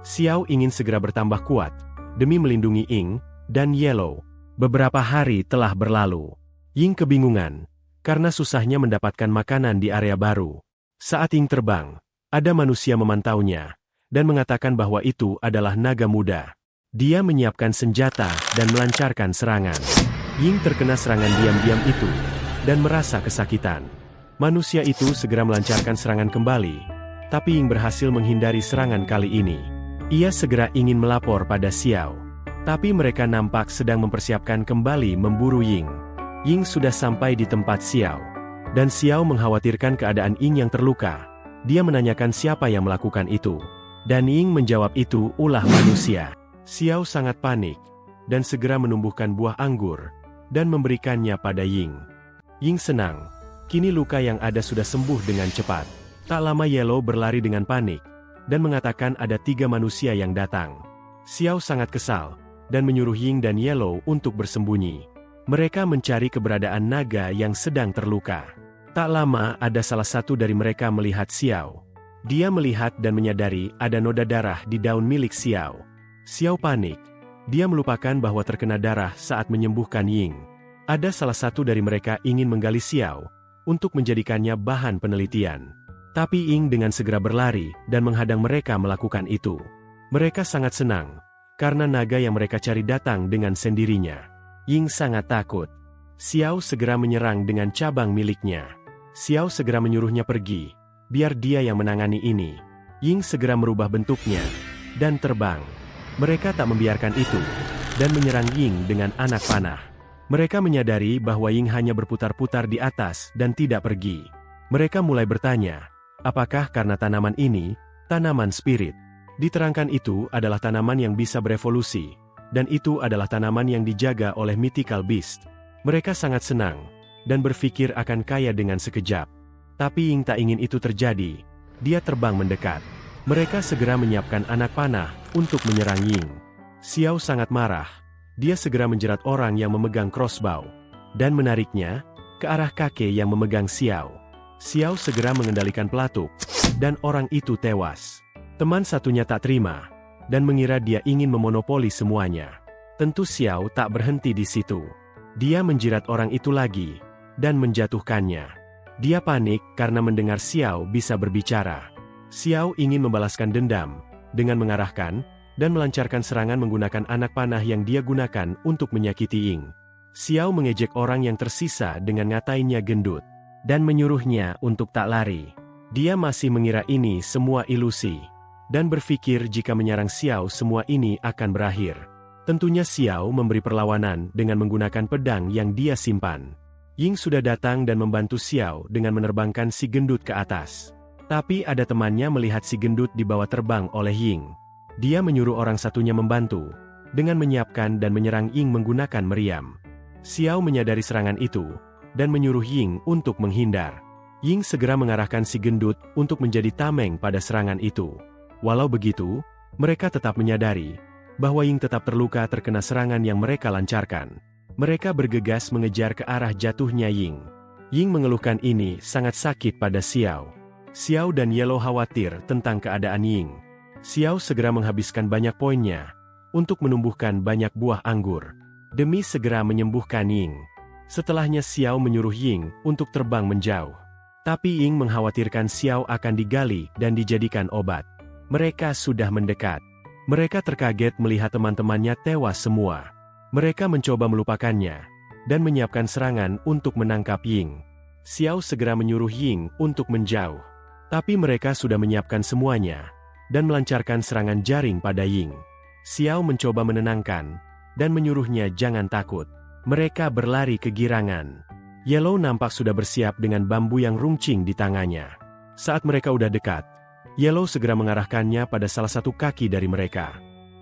Speaker 1: Xiao ingin segera bertambah kuat, demi melindungi Ying dan Yellow. Beberapa hari telah berlalu. Ying kebingungan, karena susahnya mendapatkan makanan di area baru. Saat Ying terbang, ada manusia memantaunya, dan mengatakan bahwa itu adalah naga muda. Dia menyiapkan senjata dan melancarkan serangan. Ying terkena serangan diam-diam itu, dan merasa kesakitan. Manusia itu segera melancarkan serangan kembali, tapi Ying berhasil menghindari serangan kali ini. Ia segera ingin melapor pada Xiao. Tapi mereka nampak sedang mempersiapkan kembali memburu Ying. Ying sudah sampai di tempat Xiao. Dan Xiao mengkhawatirkan keadaan Ying yang terluka. Dia menanyakan siapa yang melakukan itu. Dan Ying menjawab itu ulah manusia. Xiao sangat panik, dan segera menumbuhkan buah anggur, dan memberikannya pada Ying. Ying senang. Kini luka yang ada sudah sembuh dengan cepat. Tak lama Yellow berlari dengan panik, dan mengatakan ada 3 manusia yang datang. Xiao sangat kesal, dan menyuruh Ying dan Yellow untuk bersembunyi. Mereka mencari keberadaan naga yang sedang terluka. Tak lama ada salah satu dari mereka melihat Xiao. Dia melihat dan menyadari ada noda darah di daun milik Xiao. Xiao panik. Dia melupakan bahwa terkena darah saat menyembuhkan Ying. Ada salah satu dari mereka ingin menggali Xiao, untuk menjadikannya bahan penelitian. Tapi Ying dengan segera berlari dan menghadang mereka melakukan itu. Mereka sangat senang, karena naga yang mereka cari datang dengan sendirinya. Ying sangat takut. Xiao segera menyerang dengan cabang miliknya. Xiao segera menyuruhnya pergi, biar dia yang menangani ini. Ying segera merubah bentuknya, dan terbang. Mereka tak membiarkan itu, dan menyerang Ying dengan anak panah. Mereka menyadari bahwa Ying hanya berputar-putar di atas dan tidak pergi. Mereka mulai bertanya, apakah karena tanaman ini, tanaman spirit? Diterangkan itu adalah tanaman yang bisa berevolusi, dan itu adalah tanaman yang dijaga oleh mythical beast. Mereka sangat senang, dan berpikir akan kaya dengan sekejap. Tapi Ying tak ingin itu terjadi. Dia terbang mendekat. Mereka segera menyiapkan anak panah untuk menyerang Ying. Xiao sangat marah. Dia segera menjerat orang yang memegang crossbow dan menariknya ke arah kakek yang memegang Xiao. Xiao segera mengendalikan pelatuk, dan orang itu tewas. Teman satunya tak terima dan mengira dia ingin memonopoli semuanya. Tentu Xiao tak berhenti di situ. Dia menjirat orang itu lagi dan menjatuhkannya. Dia panik karena mendengar Xiao bisa berbicara. Xiao ingin membalaskan dendam dengan mengarahkan dan melancarkan serangan menggunakan anak panah yang dia gunakan untuk menyakiti Ying. Xiao mengejek orang yang tersisa dengan ngatainnya gendut dan menyuruhnya untuk tak lari. Dia masih mengira ini semua ilusi dan berpikir jika menyerang Xiao semua ini akan berakhir. Tentunya Xiao memberi perlawanan dengan menggunakan pedang yang dia simpan. Ying sudah datang dan membantu Xiao dengan menerbangkan si gendut ke atas. Tapi ada temannya melihat si gendut dibawa terbang oleh Ying. Dia menyuruh orang satunya membantu dengan menyiapkan dan menyerang Ying menggunakan meriam. Xiao menyadari serangan itu dan menyuruh Ying untuk menghindar. Ying segera mengarahkan si gendut untuk menjadi tameng pada serangan itu. Walau begitu, mereka tetap menyadari bahwa Ying tetap terluka terkena serangan yang mereka lancarkan. Mereka bergegas mengejar ke arah jatuhnya Ying. Ying mengeluhkan ini sangat sakit pada Xiao. Xiao dan Yellow khawatir tentang keadaan Ying. Xiao segera menghabiskan banyak poinnya untuk menumbuhkan banyak buah anggur demi segera menyembuhkan Ying. Setelahnya Xiao menyuruh Ying untuk terbang menjauh. Tapi Ying mengkhawatirkan Xiao akan digali dan dijadikan obat. Mereka sudah mendekat. Mereka terkaget melihat teman-temannya tewas semua. Mereka mencoba melupakannya dan menyiapkan serangan untuk menangkap Ying. Xiao segera menyuruh Ying untuk menjauh. Tapi mereka sudah menyiapkan semuanya dan melancarkan serangan jaring pada Ying. Xiao mencoba menenangkan dan menyuruhnya jangan takut. Mereka berlari kegirangan. Yellow nampak sudah bersiap dengan bambu yang runcing di tangannya. Saat mereka udah dekat, Yellow segera mengarahkannya pada salah satu kaki dari mereka.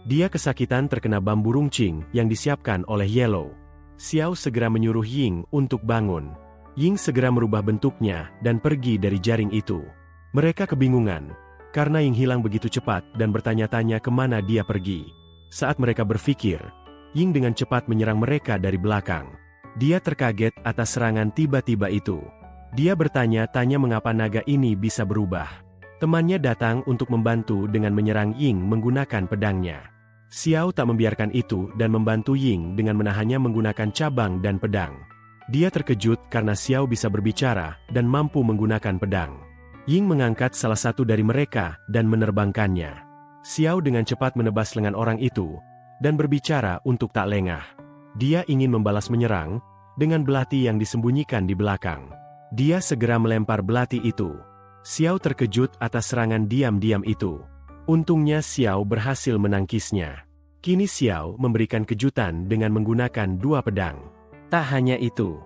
Speaker 1: Dia kesakitan terkena bambu runcing yang disiapkan oleh Yellow. Xiao segera menyuruh Ying untuk bangun. Ying segera merubah bentuknya dan pergi dari jaring itu. Mereka kebingungan karena Ying hilang begitu cepat dan bertanya-tanya kemana dia pergi. Saat mereka berpikir, Ying dengan cepat menyerang mereka dari belakang. Dia terkaget atas serangan tiba-tiba itu. Dia bertanya-tanya mengapa naga ini bisa berubah. Temannya datang untuk membantu dengan menyerang Ying menggunakan pedangnya. Xiao tak membiarkan itu dan membantu Ying dengan menahannya menggunakan cabang dan pedang. Dia terkejut karena Xiao bisa berbicara dan mampu menggunakan pedang. Ying mengangkat salah satu dari mereka dan menerbangkannya. Xiao dengan cepat menebas lengan orang itu dan berbicara untuk tak lengah. Dia ingin membalas menyerang dengan belati yang disembunyikan di belakang. Dia segera melempar belati itu. Xiao terkejut atas serangan diam-diam itu. Untungnya Xiao berhasil menangkisnya. Kini Xiao memberikan kejutan dengan menggunakan dua pedang. Tak hanya itu,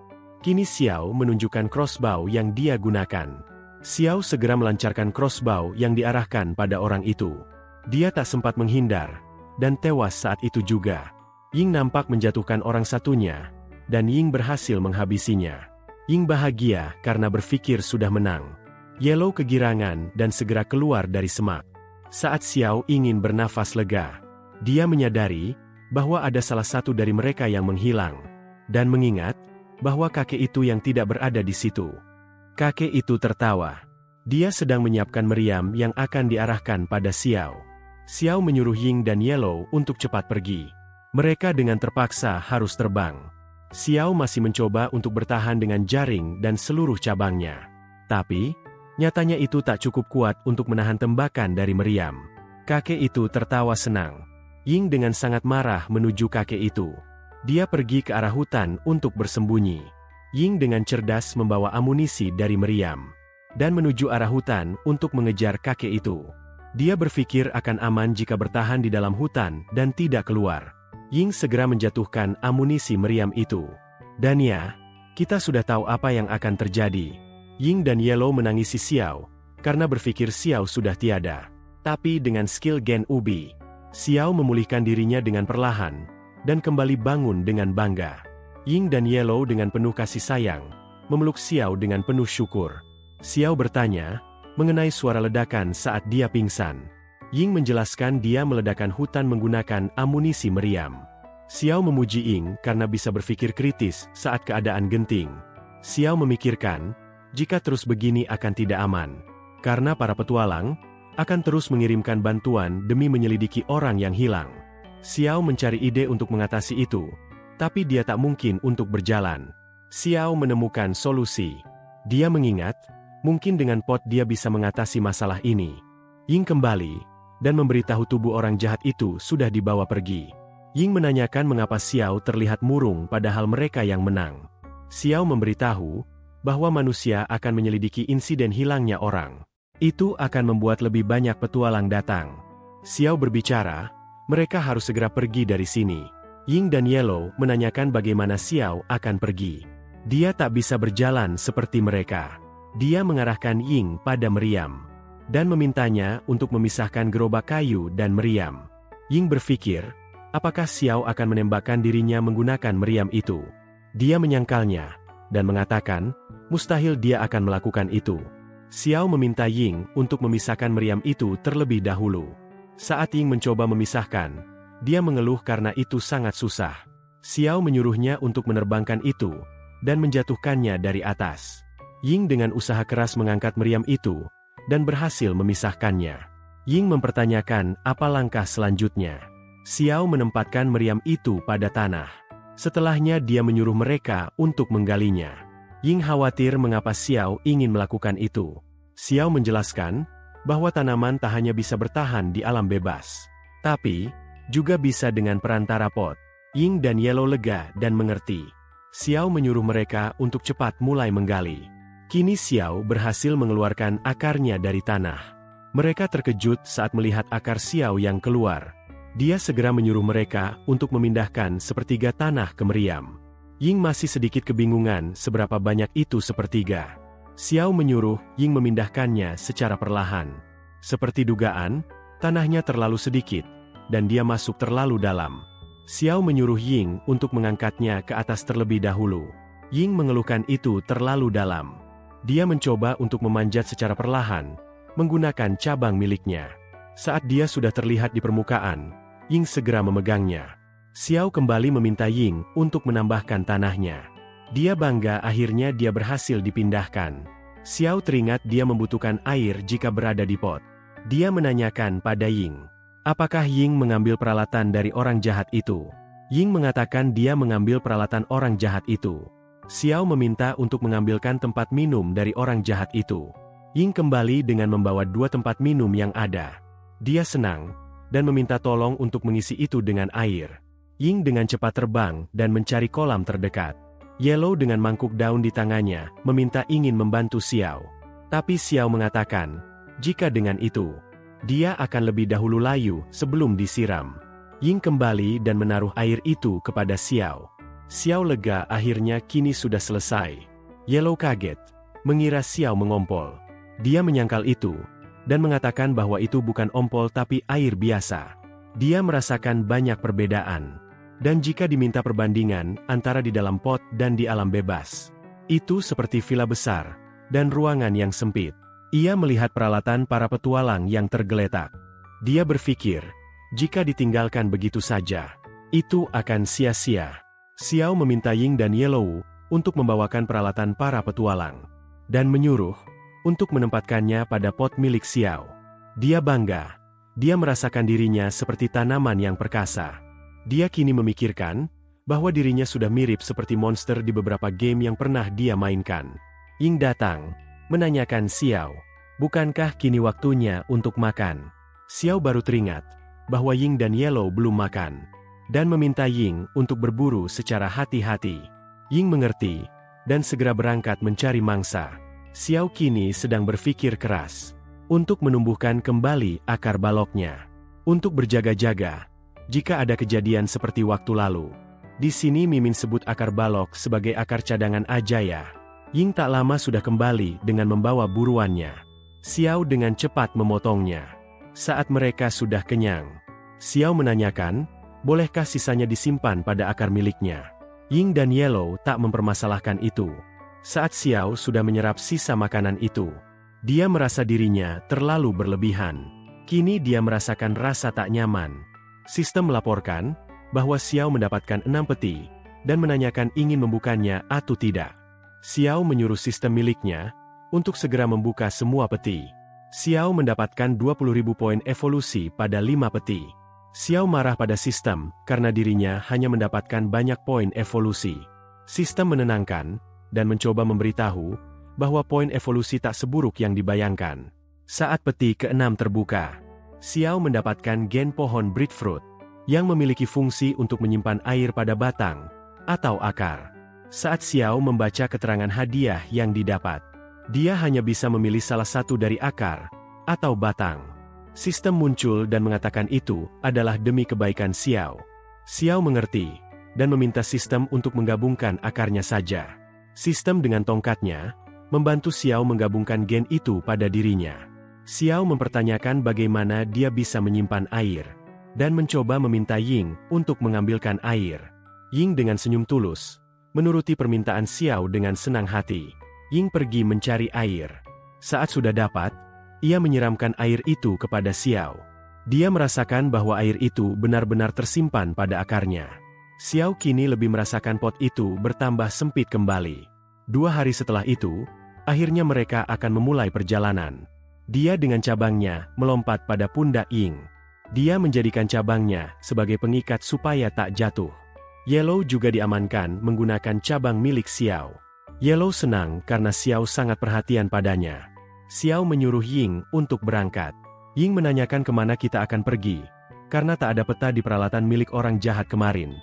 Speaker 1: kini Xiao menunjukkan crossbow yang dia gunakan. Xiao segera melancarkan crossbow yang diarahkan pada orang itu. Dia tak sempat menghindar dan tewas saat itu juga. Ying nampak menjatuhkan orang satunya, dan Ying berhasil menghabisinya. Ying bahagia karena berpikir sudah menang. Yellow kegirangan dan segera keluar dari semak. Saat Xiao ingin bernafas lega, dia menyadari bahwa ada salah satu dari mereka yang menghilang, dan mengingat bahwa kakek itu yang tidak berada di situ. Kakek itu tertawa. Dia sedang menyiapkan meriam yang akan diarahkan pada Xiao. Xiao menyuruh Ying dan Yellow untuk cepat pergi. Mereka dengan terpaksa harus terbang. Xiao masih mencoba untuk bertahan dengan jaring dan seluruh cabangnya. Tapi, nyatanya itu tak cukup kuat untuk menahan tembakan dari meriam. Kakek itu tertawa senang. Ying dengan sangat marah menuju kakek itu. Dia pergi ke arah hutan untuk bersembunyi. Ying dengan cerdas membawa amunisi dari meriam dan menuju arah hutan untuk mengejar kakek itu. Dia berpikir akan aman jika bertahan di dalam hutan dan tidak keluar. Ying segera menjatuhkan amunisi meriam itu. Dan ya, kita sudah tahu apa yang akan terjadi. Ying dan Yellow menangisi Xiao karena berpikir Xiao sudah tiada. Tapi dengan skill Gen Ubi, Xiao memulihkan dirinya dengan perlahan dan kembali bangun dengan bangga. Ying dan Yellow dengan penuh kasih sayang memeluk Xiao dengan penuh syukur. Xiao bertanya, mengenai suara ledakan saat dia pingsan. Ying menjelaskan dia meledakkan hutan menggunakan amunisi meriam. Xiao memuji Ying karena bisa berpikir kritis saat keadaan genting. Xiao memikirkan, jika terus begini akan tidak aman. Karena para petualang akan terus mengirimkan bantuan demi menyelidiki orang yang hilang. Xiao mencari ide untuk mengatasi itu, tapi dia tak mungkin untuk berjalan. Xiao menemukan solusi. Dia mengingat, mungkin dengan pot dia bisa mengatasi masalah ini. Ying kembali dan memberitahu tubuh orang jahat itu sudah dibawa pergi. Ying menanyakan mengapa Xiao terlihat murung padahal mereka yang menang. Xiao memberitahu bahwa manusia akan menyelidiki insiden hilangnya orang. Itu akan membuat lebih banyak petualang datang. Xiao berbicara, mereka harus segera pergi dari sini. Ying dan Yellow menanyakan bagaimana Xiao akan pergi. Dia tak bisa berjalan seperti mereka. Dia mengarahkan Ying pada meriam dan memintanya untuk memisahkan gerobak kayu dan meriam. Ying berpikir, apakah Xiao akan menembakkan dirinya menggunakan meriam itu? Dia menyangkalnya, dan mengatakan, mustahil dia akan melakukan itu. Xiao meminta Ying untuk memisahkan meriam itu terlebih dahulu. Saat Ying mencoba memisahkan, dia mengeluh karena itu sangat susah. Xiao menyuruhnya untuk menerbangkan itu, dan menjatuhkannya dari atas. Ying dengan usaha keras mengangkat meriam itu, dan berhasil memisahkannya. Ying mempertanyakan apa langkah selanjutnya. Xiao menempatkan meriam itu pada tanah. Setelahnya dia menyuruh mereka untuk menggalinya. Ying khawatir mengapa Xiao ingin melakukan itu. Xiao menjelaskan bahwa tanaman tak hanya bisa bertahan di alam bebas, tapi juga bisa dengan perantara pot. Ying dan Yellow lega dan mengerti. Xiao menyuruh mereka untuk cepat mulai menggali. Kini Xiao berhasil mengeluarkan akarnya dari tanah. Mereka terkejut saat melihat akar Xiao yang keluar. Dia segera menyuruh mereka untuk memindahkan sepertiga tanah ke meriam. Ying masih sedikit kebingungan seberapa banyak itu sepertiga. Xiao menyuruh Ying memindahkannya secara perlahan. Seperti dugaan, tanahnya terlalu sedikit, dan dia masuk terlalu dalam. Xiao menyuruh Ying untuk mengangkatnya ke atas terlebih dahulu. Ying mengeluhkan itu terlalu dalam. Dia mencoba untuk memanjat secara perlahan, menggunakan cabang miliknya. Saat dia sudah terlihat di permukaan, Ying segera memegangnya. Xiao kembali meminta Ying untuk menambahkan tanahnya. Dia bangga akhirnya dia berhasil dipindahkan. Xiao teringat dia membutuhkan air jika berada di pot. Dia menanyakan pada Ying, apakah Ying mengambil peralatan dari orang jahat itu? Ying mengatakan dia mengambil peralatan orang jahat itu. Xiao meminta untuk mengambilkan tempat minum dari orang jahat itu. Ying kembali dengan membawa 2 tempat minum yang ada. Dia senang dan meminta tolong untuk mengisi itu dengan air. Ying dengan cepat terbang dan mencari kolam terdekat. Yellow dengan mangkuk daun di tangannya meminta ingin membantu Xiao. Tapi Xiao mengatakan, jika dengan itu, dia akan lebih dahulu layu sebelum disiram. Ying kembali dan menaruh air itu kepada Xiao. Xiao lega akhirnya kini sudah selesai. Yellow kaget, mengira Xiao mengompol. Dia menyangkal itu, dan mengatakan bahwa itu bukan ompol tapi air biasa. Dia merasakan banyak perbedaan. Dan jika diminta perbandingan antara di dalam pot dan di alam bebas, itu seperti villa besar, dan ruangan yang sempit. Ia melihat peralatan para petualang yang tergeletak. Dia berpikir, jika ditinggalkan begitu saja, itu akan sia-sia. Xiao meminta Ying dan Yellow untuk membawakan peralatan para petualang, dan menyuruh untuk menempatkannya pada pot milik Xiao. Dia bangga. Dia merasakan dirinya seperti tanaman yang perkasa. Dia kini memikirkan bahwa dirinya sudah mirip seperti monster di beberapa game yang pernah dia mainkan. Ying datang, menanyakan Xiao, bukankah kini waktunya untuk makan? Xiao baru teringat bahwa Ying dan Yellow belum makan, dan meminta Ying untuk berburu secara hati-hati. Ying mengerti, dan segera berangkat mencari mangsa. Xiao kini sedang berpikir keras untuk menumbuhkan kembali akar baloknya. Untuk berjaga-jaga, jika ada kejadian seperti waktu lalu. Di sini Mimin sebut akar balok sebagai akar cadangan ajaya. Ying tak lama sudah kembali dengan membawa buruannya. Xiao dengan cepat memotongnya. Saat mereka sudah kenyang, Xiao menanyakan, bolehkah sisanya disimpan pada akar miliknya? Ying dan Yellow tak mempermasalahkan itu. Saat Xiao sudah menyerap sisa makanan itu, Dia merasa dirinya terlalu berlebihan. Kini dia merasakan rasa tak nyaman. Sistem melaporkan bahwa Xiao mendapatkan 6 peti, dan menanyakan ingin membukanya atau tidak. Xiao menyuruh sistem miliknya untuk segera membuka semua peti. Xiao mendapatkan 20.000 poin evolusi pada 5 peti. Xiao marah pada sistem karena dirinya hanya mendapatkan banyak poin evolusi. Sistem menenangkan dan mencoba memberitahu bahwa poin evolusi tak seburuk yang dibayangkan. Saat peti ke-6 terbuka, Xiao mendapatkan gen pohon breadfruit yang memiliki fungsi untuk menyimpan air pada batang atau akar. Saat Xiao membaca keterangan hadiah yang didapat, dia hanya bisa memilih salah satu dari akar atau batang. Sistem muncul dan mengatakan itu adalah demi kebaikan Xiao. Xiao mengerti dan meminta sistem untuk menggabungkan akarnya saja. Sistem dengan tongkatnya membantu Xiao menggabungkan gen itu pada dirinya. Xiao mempertanyakan bagaimana dia bisa menyimpan air, dan mencoba meminta Ying untuk mengambilkan air. Ying dengan senyum tulus menuruti permintaan Xiao dengan senang hati. Ying pergi mencari air. Saat sudah dapat, ia menyiramkan air itu kepada Xiao. Dia merasakan bahwa air itu benar-benar tersimpan pada akarnya. Xiao kini lebih merasakan pot itu bertambah sempit kembali. 2 hari setelah itu, akhirnya mereka akan memulai perjalanan. Dia dengan cabangnya melompat pada pundak Ying. Dia menjadikan cabangnya sebagai pengikat supaya tak jatuh. Yellow juga diamankan menggunakan cabang milik Xiao. Yellow senang karena Xiao sangat perhatian padanya. Xiao menyuruh Ying untuk berangkat. Ying menanyakan kemana kita akan pergi, karena tak ada peta di peralatan milik orang jahat kemarin.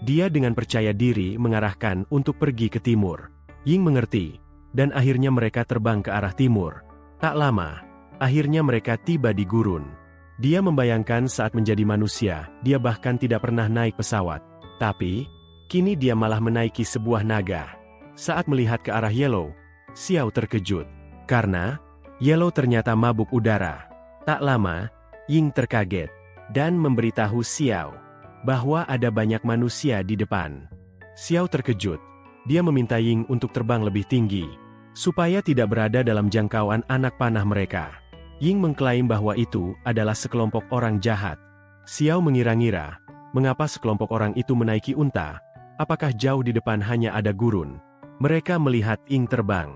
Speaker 1: Dia dengan percaya diri mengarahkan untuk pergi ke timur. Ying mengerti, dan akhirnya mereka terbang ke arah timur. Tak lama, akhirnya mereka tiba di gurun. Dia membayangkan saat menjadi manusia, dia bahkan tidak pernah naik pesawat. Tapi, kini dia malah menaiki sebuah naga. Saat melihat ke arah Yellow, Xiao terkejut. Karena, Yellow ternyata mabuk udara. Tak lama, Ying terkaget, dan memberitahu Xiao bahwa ada banyak manusia di depan. Xiao terkejut. Dia meminta Ying untuk terbang lebih tinggi, supaya tidak berada dalam jangkauan anak panah mereka. Ying mengklaim bahwa itu adalah sekelompok orang jahat. Xiao mengira-ngira, mengapa sekelompok orang itu menaiki unta? Apakah jauh di depan hanya ada gurun? Mereka melihat Ying terbang,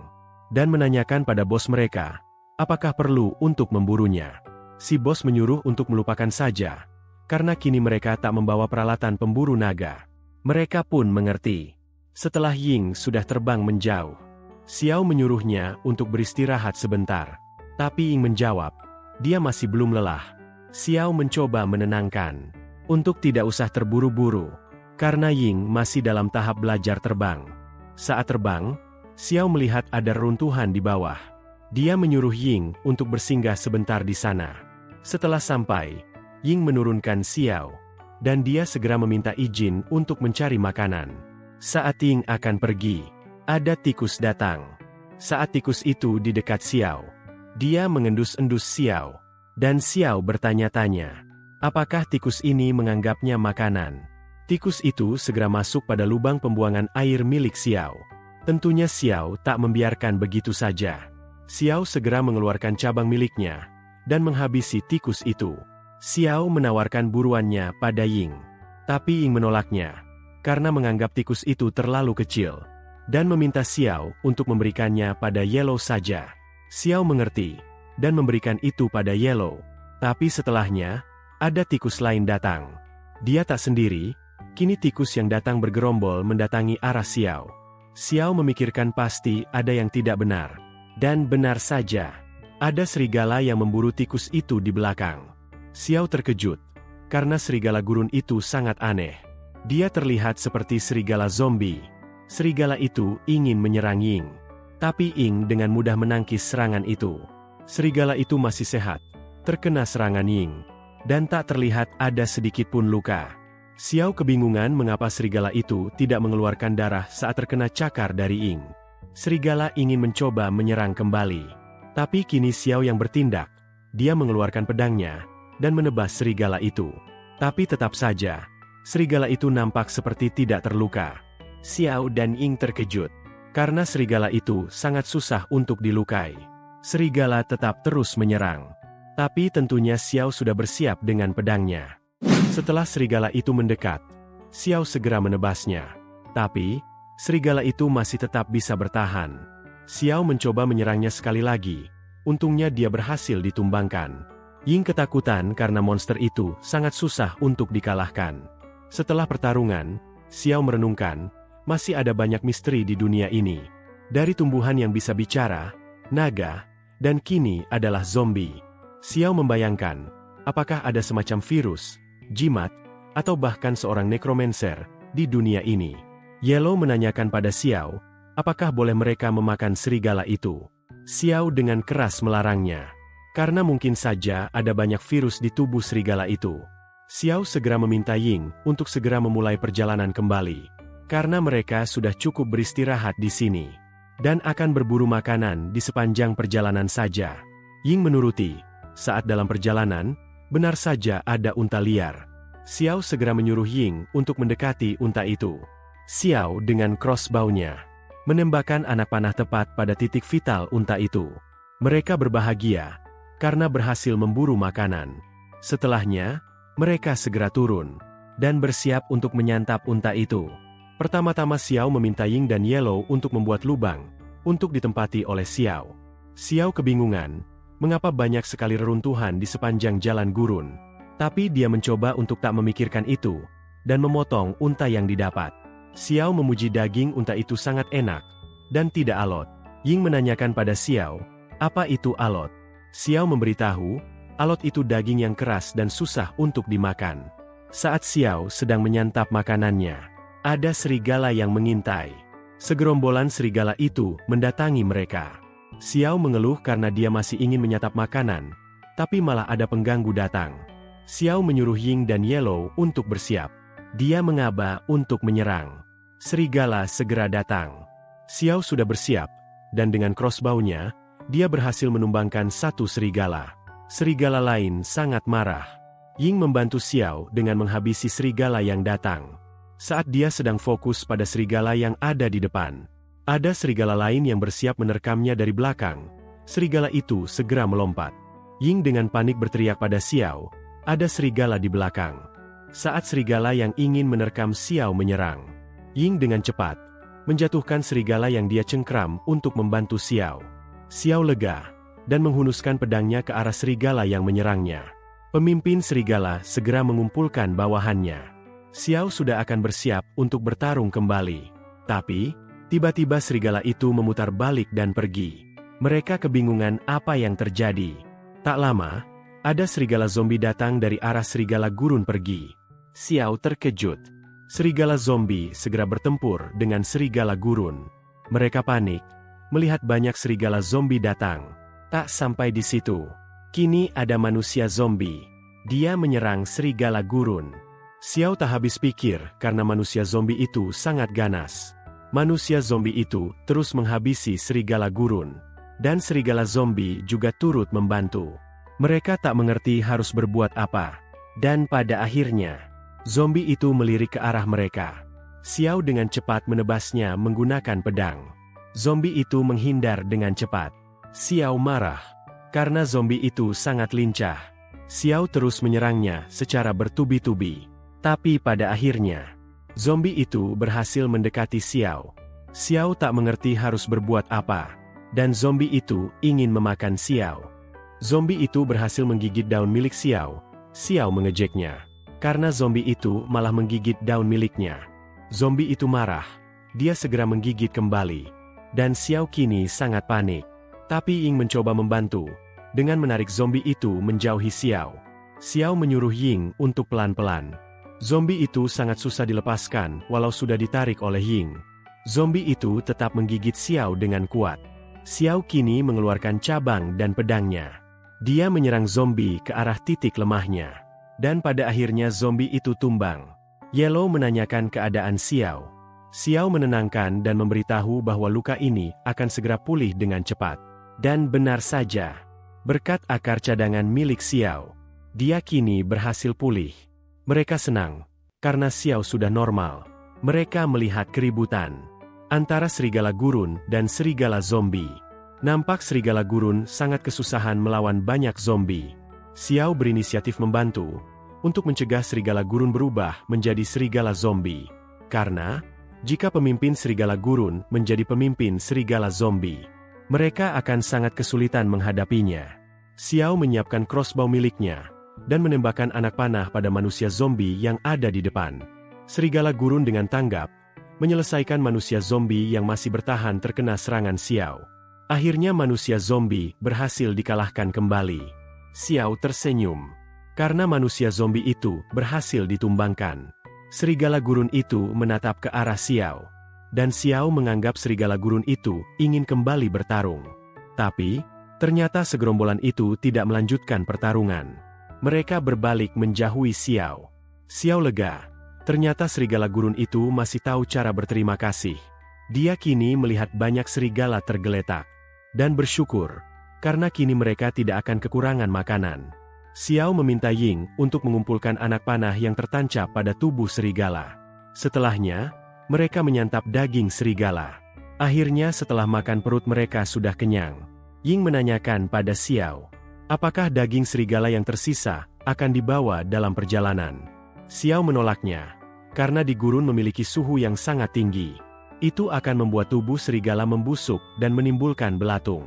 Speaker 1: dan menanyakan pada bos mereka, apakah perlu untuk memburunya. Si bos menyuruh untuk melupakan saja, karena kini mereka tak membawa peralatan pemburu naga. Mereka pun mengerti. Setelah Ying sudah terbang menjauh, Xiao menyuruhnya untuk beristirahat sebentar. Tapi Ying menjawab, dia masih belum lelah. Xiao mencoba menenangkan, untuk tidak usah terburu-buru, karena Ying masih dalam tahap belajar terbang. Saat terbang, Xiao melihat ada reruntuhan di bawah. Dia menyuruh Ying untuk bersinggah sebentar di sana. Setelah sampai, Ying menurunkan Xiao, dan dia segera meminta izin untuk mencari makanan. Saat Ying akan pergi, ada tikus datang. Saat tikus itu di dekat Xiao, dia mengendus-endus Xiao, dan Xiao bertanya-tanya, apakah tikus ini menganggapnya makanan? Tikus itu segera masuk pada lubang pembuangan air milik Xiao. Tentunya Xiao tak membiarkan begitu saja. Xiao segera mengeluarkan cabang miliknya, dan menghabisi tikus itu. Xiao menawarkan buruannya pada Ying. Tapi Ying menolaknya, karena menganggap tikus itu terlalu kecil, dan meminta Xiao untuk memberikannya pada Yellow saja. Xiao mengerti, dan memberikan itu pada Yellow. Tapi setelahnya, ada tikus lain datang. Dia tak sendiri, kini tikus yang datang bergerombol mendatangi arah Xiao. Xiao memikirkan pasti ada yang tidak benar. Dan benar saja, ada serigala yang memburu tikus itu di belakang. Xiao terkejut, karena serigala gurun itu sangat aneh. Dia terlihat seperti serigala zombie. Serigala itu ingin menyerang Ying. Tapi Ying dengan mudah menangkis serangan itu. Serigala itu masih sehat, terkena serangan Ying, dan tak terlihat ada sedikit pun luka. Xiao kebingungan mengapa serigala itu tidak mengeluarkan darah saat terkena cakar dari Ying. Serigala ingin mencoba menyerang kembali. Tapi kini Xiao yang bertindak. Dia mengeluarkan pedangnya, dan menebas serigala itu. Tapi tetap saja, serigala itu nampak seperti tidak terluka. Xiao dan Ying terkejut, karena serigala itu sangat susah untuk dilukai. serigala tetap terus menyerang. Tapi tentunya Xiao sudah bersiap dengan pedangnya. Setelah serigala itu mendekat, Xiao segera menebasnya. Tapi, serigala itu masih tetap bisa bertahan. Xiao mencoba menyerangnya sekali lagi. Untungnya dia berhasil ditumbangkan. Ying ketakutan karena monster itu sangat susah untuk dikalahkan. Setelah pertarungan, Xiao merenungkan, masih ada banyak misteri di dunia ini. Dari tumbuhan yang bisa bicara, naga, dan kini adalah zombie. Xiao membayangkan, apakah ada semacam virus, jimat, atau bahkan seorang necromancer di dunia ini. Yellow menanyakan pada Xiao, apakah boleh mereka memakan serigala itu. Xiao dengan keras melarangnya, karena mungkin saja ada banyak virus di tubuh serigala itu. Xiao segera meminta Ying untuk segera memulai perjalanan kembali, karena mereka sudah cukup beristirahat di sini, dan akan berburu makanan di sepanjang perjalanan saja. Ying menuruti. Saat dalam perjalanan, benar saja ada unta liar. Xiao segera menyuruh Ying untuk mendekati unta itu. Xiao dengan crossbow-nya menembakkan anak panah tepat pada titik vital unta itu. Mereka berbahagia karena berhasil memburu makanan. Setelahnya, mereka segera turun dan bersiap untuk menyantap unta itu. Pertama-tama Xiao meminta Ying dan Yellow untuk membuat lubang untuk ditempati oleh Xiao. Xiao kebingungan, mengapa banyak sekali reruntuhan di sepanjang jalan gurun. Tapi dia mencoba untuk tak memikirkan itu, dan memotong unta yang didapat. Xiao memuji daging unta itu sangat enak, dan tidak alot. Ying menanyakan pada Xiao, apa itu alot? Xiao memberitahu, alot itu daging yang keras dan susah untuk dimakan. Saat Xiao sedang menyantap makanannya, ada serigala yang mengintai. Segerombolan serigala itu mendatangi mereka. Xiao mengeluh karena dia masih ingin menyantap makanan, tapi malah ada pengganggu datang. Xiao menyuruh Ying dan Yellow untuk bersiap. Dia mengaba untuk menyerang. Serigala segera datang. Xiao sudah bersiap, dan dengan crossbow-nya, dia berhasil menumbangkan satu serigala. Serigala lain sangat marah. Ying membantu Xiao dengan menghabisi serigala yang datang. Saat dia sedang fokus pada serigala yang ada di depan, ada serigala lain yang bersiap menerkamnya dari belakang. Serigala itu segera melompat. Ying dengan panik berteriak pada Xiao, ada serigala di belakang. Saat serigala yang ingin menerkam Xiao menyerang, Ying dengan cepat menjatuhkan serigala yang dia cengkram untuk membantu Xiao. Xiao lega dan menghunuskan pedangnya ke arah serigala yang menyerangnya. Pemimpin serigala segera mengumpulkan bawahannya. Xiao sudah akan bersiap untuk bertarung kembali. Tapi, tiba-tiba serigala itu memutar balik dan pergi. Mereka kebingungan apa yang terjadi. Tak lama, ada serigala zombie datang dari arah serigala gurun pergi. Xiao terkejut. Serigala zombie segera bertempur dengan serigala gurun. Mereka panik melihat banyak serigala zombie datang. Tak sampai di situ. Kini ada manusia zombie. Dia menyerang serigala gurun. Xiao tak habis pikir karena manusia zombie itu sangat ganas. Manusia zombie itu terus menghabisi serigala gurun. Dan serigala zombie juga turut membantu. Mereka tak mengerti harus berbuat apa. Dan pada akhirnya, zombie itu melirik ke arah mereka. Xiao dengan cepat menebasnya menggunakan pedang. Zombie itu menghindar dengan cepat. Xiao marah karena zombie itu sangat lincah. Xiao terus menyerangnya secara bertubi-tubi. Tapi pada akhirnya, zombie itu berhasil mendekati Xiao. Xiao tak mengerti harus berbuat apa. Dan zombie itu ingin memakan Xiao. Zombie itu berhasil menggigit daun milik Xiao. Xiao mengejeknya. Karena zombie itu malah menggigit daun miliknya. Zombie itu marah. Dia segera menggigit kembali. Dan Xiao kini sangat panik. Tapi Ying mencoba membantu. Dengan menarik zombie itu menjauhi Xiao. Xiao menyuruh Ying untuk pelan-pelan. Zombie itu sangat susah dilepaskan walau sudah ditarik oleh Ying. Zombie itu tetap menggigit Xiao dengan kuat. Xiao kini mengeluarkan cabang dan pedangnya. Dia menyerang zombie ke arah titik lemahnya. Dan pada akhirnya zombie itu tumbang. Yellow menanyakan keadaan Xiao. Xiao menenangkan dan memberitahu bahwa luka ini akan segera pulih dengan cepat. Dan benar saja. Berkat akar cadangan milik Xiao, dia kini berhasil pulih. Mereka senang, karena Xiao sudah normal. Mereka melihat keributan antara serigala gurun dan serigala zombie. Nampak serigala gurun sangat kesusahan melawan banyak zombie. Xiao berinisiatif membantu untuk mencegah serigala gurun berubah menjadi serigala zombie. Karena, jika pemimpin serigala gurun menjadi pemimpin serigala zombie, mereka akan sangat kesulitan menghadapinya. Xiao menyiapkan crossbow miliknya dan menembakkan anak panah pada manusia zombie yang ada di depan. Serigala gurun dengan tanggap menyelesaikan manusia zombie yang masih bertahan terkena serangan Xiao. Akhirnya manusia zombie berhasil dikalahkan kembali. Xiao tersenyum karena manusia zombie itu berhasil ditumbangkan. Serigala gurun itu menatap ke arah Xiao, dan Xiao menganggap serigala gurun itu ingin kembali bertarung. Tapi, ternyata segerombolan itu tidak melanjutkan pertarungan. Mereka berbalik menjauhi Xiao. Xiao lega. Ternyata serigala gurun itu masih tahu cara berterima kasih. Dia kini melihat banyak serigala tergeletak dan bersyukur karena kini mereka tidak akan kekurangan makanan. Xiao meminta Ying untuk mengumpulkan anak panah yang tertancap pada tubuh serigala. Setelahnya, mereka menyantap daging serigala. Akhirnya setelah makan perut mereka sudah kenyang. Ying menanyakan pada Xiao, apakah daging serigala yang tersisa akan dibawa dalam perjalanan? Xiao menolaknya, karena di gurun memiliki suhu yang sangat tinggi. Itu akan membuat tubuh serigala membusuk dan menimbulkan belatung.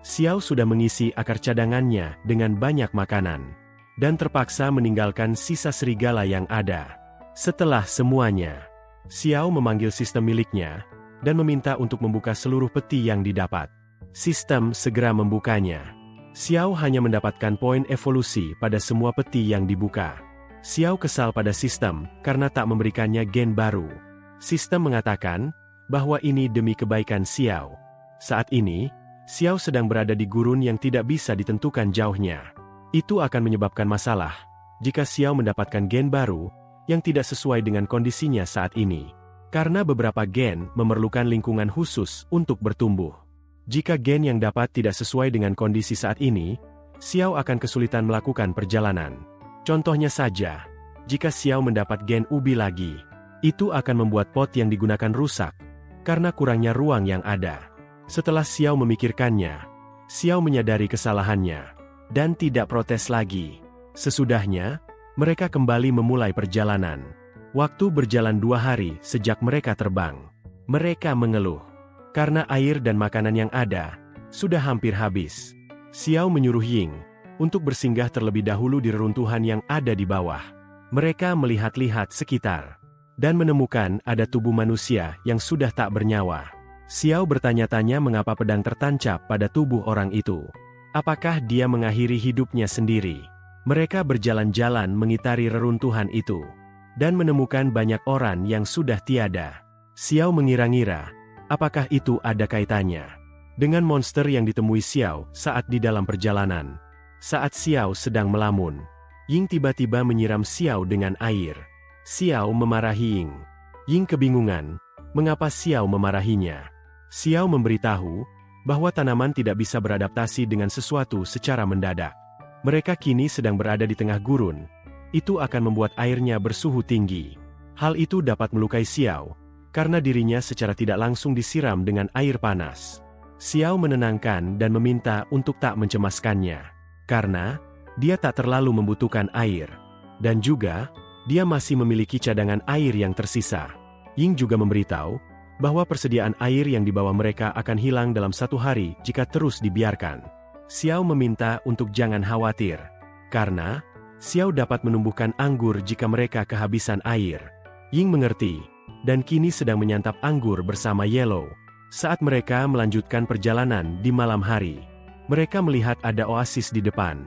Speaker 1: Xiao sudah mengisi akar cadangannya dengan banyak makanan, dan terpaksa meninggalkan sisa serigala yang ada. Setelah semuanya, Xiao memanggil sistem miliknya, dan meminta untuk membuka seluruh peti yang didapat. Sistem segera membukanya. Xiao hanya mendapatkan poin evolusi pada semua peti yang dibuka. Xiao kesal pada sistem karena tak memberikannya gen baru. Sistem mengatakan bahwa ini demi kebaikan Xiao. Saat ini, Xiao sedang berada di gurun yang tidak bisa ditentukan jauhnya. Itu akan menyebabkan masalah jika Xiao mendapatkan gen baru yang tidak sesuai dengan kondisinya saat ini. Karena beberapa gen memerlukan lingkungan khusus untuk bertumbuh. Jika gen yang dapat tidak sesuai dengan kondisi saat ini, Xiao akan kesulitan melakukan perjalanan. Contohnya saja, jika Xiao mendapat gen ubi lagi, itu akan membuat pot yang digunakan rusak karena kurangnya ruang yang ada. Setelah Xiao memikirkannya, Xiao menyadari kesalahannya dan tidak protes lagi. Sesudahnya, mereka kembali memulai perjalanan. Waktu berjalan 2 hari sejak mereka terbang. Mereka mengeluh karena air dan makanan yang ada sudah hampir habis. Xiao menyuruh Ying untuk bersinggah terlebih dahulu di reruntuhan yang ada di bawah. Mereka melihat-lihat sekitar dan menemukan ada tubuh manusia yang sudah tak bernyawa. Xiao bertanya-tanya mengapa pedang tertancap pada tubuh orang itu. Apakah dia mengakhiri hidupnya sendiri? Mereka berjalan-jalan mengitari reruntuhan itu dan menemukan banyak orang yang sudah tiada. Xiao mengira-ngira, apakah itu ada kaitannya dengan monster yang ditemui Xiao saat di dalam perjalanan. Saat Xiao sedang melamun, Ying tiba-tiba menyiram Xiao dengan air. Xiao memarahi Ying. Ying kebingungan, mengapa Xiao memarahinya. Xiao memberitahu bahwa tanaman tidak bisa beradaptasi dengan sesuatu secara mendadak. Mereka kini sedang berada di tengah gurun. Itu akan membuat airnya bersuhu tinggi. Hal itu dapat melukai Xiao, karena dirinya secara tidak langsung disiram dengan air panas. Xiao menenangkan dan meminta untuk tak mencemaskannya, karena dia tak terlalu membutuhkan air. Dan juga, dia masih memiliki cadangan air yang tersisa. Ying juga memberitahu bahwa persediaan air yang dibawa mereka akan hilang dalam 1 hari jika terus dibiarkan. Xiao meminta untuk jangan khawatir, karena Xiao dapat menumbuhkan anggur jika mereka kehabisan air. Ying mengerti, dan kini sedang menyantap anggur bersama Yellow. Saat mereka melanjutkan perjalanan di malam hari, mereka melihat ada oasis di depan.